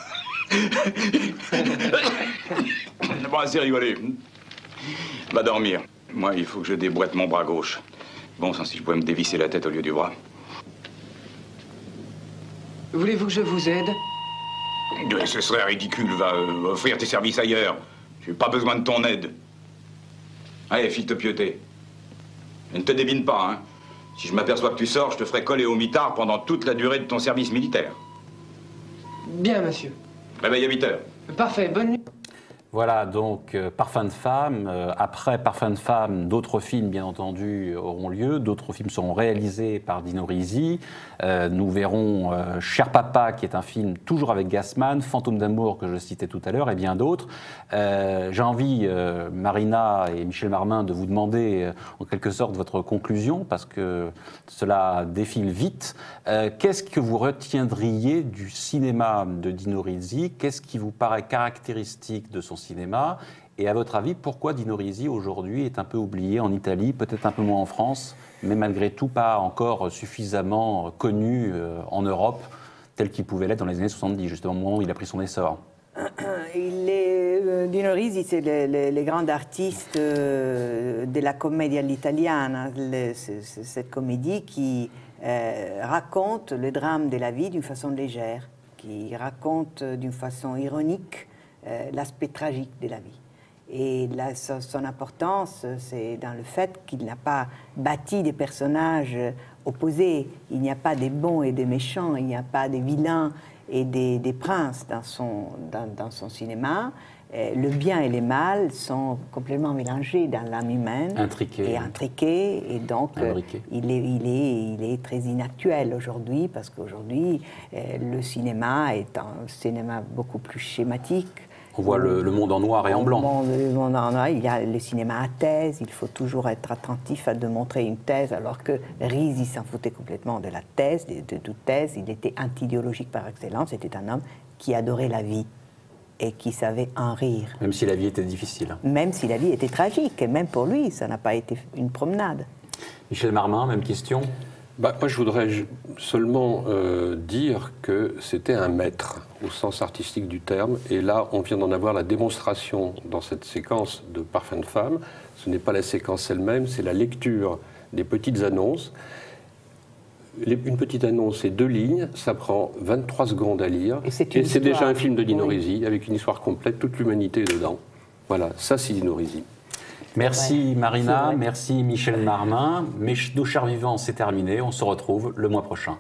Bon, assez rigolé. Va dormir. Moi, il faut que je déboîte mon bras gauche. Bon sang, si je pouvais me dévisser la tête au lieu du bras. Voulez-vous que je vous aide? Ce serait ridicule. Va offrir tes services ailleurs. J'ai pas besoin de ton aide. Allez, file te pieuter. Et ne te débine pas, hein. Si je m'aperçois que tu sors, je te ferai coller au mitard pendant toute la durée de ton service militaire. Bien, monsieur. Réveille à 8 heures. Parfait, bonne nuit. Voilà, donc Parfum de femme. Après Parfum de femme, d'autres films, bien entendu, auront lieu. D'autres films seront réalisés par Dino Risi. Nous verrons Cher Papa, qui est un film toujours avec Gassman, Fantôme d'amour, que je citais tout à l'heure, et bien d'autres. J'ai envie, Marina et Michel Marmin, de vous demander en quelque sorte votre conclusion, parce que cela défile vite. Qu'est-ce que vous retiendriez du cinéma de Dino Risi? Qu'est-ce qui vous paraît caractéristique de son cinéma? Et à votre avis, pourquoi Dino Risi aujourd'hui est un peu oublié en Italie, peut-être un peu moins en France, mais malgré tout pas encore suffisamment connu en Europe, tel qu'il pouvait l'être dans les années 70, justement au moment où il a pris son essor? Dino Risi, c'est le grand artiste de la commedia all'italiana, cette comédie qui raconte le drame de la vie d'une façon légère, qui raconte d'une façon ironique l'aspect tragique de la vie. Et là, son importance, c'est dans le fait qu'il n'a pas bâti des personnages opposés. Il n'y a pas des bons et des méchants, il n'y a pas des vilains et des princes dans son cinéma. Le bien et le mal sont complètement mélangés dans l'âme humaine. Intriqués. Et donc, il est très inactuel aujourd'hui, parce qu'aujourd'hui, le cinéma est un cinéma beaucoup plus schématique. On voit le monde en noir et en blanc. Le monde en noir, il y a le cinéma à thèse, il faut toujours être attentif à démontrer une thèse, alors que Risi s'en foutait complètement de la thèse, de toute thèse. Il était anti-idéologique par excellence, c'était un homme qui adorait la vie et qui savait en rire. Même si la vie était difficile. Même si la vie était tragique, et même pour lui, ça n'a pas été une promenade. Michel Marmin, même question? Moi, je voudrais seulement dire que c'était un maître, au sens artistique du terme, et là, on vient d'en avoir la démonstration dans cette séquence de Parfum de femme. Ce n'est pas la séquence elle-même, c'est la lecture des petites annonces. Une petite annonce, c'est 2 lignes, ça prend 23 secondes à lire, et c'est déjà un film de Dino Risi, avec une histoire complète, toute l'humanité est dedans. Voilà, ça c'est Dino Risi. Merci Marina, merci Michel Marmin. Nos chers vivants, c'est terminé, on se retrouve le mois prochain.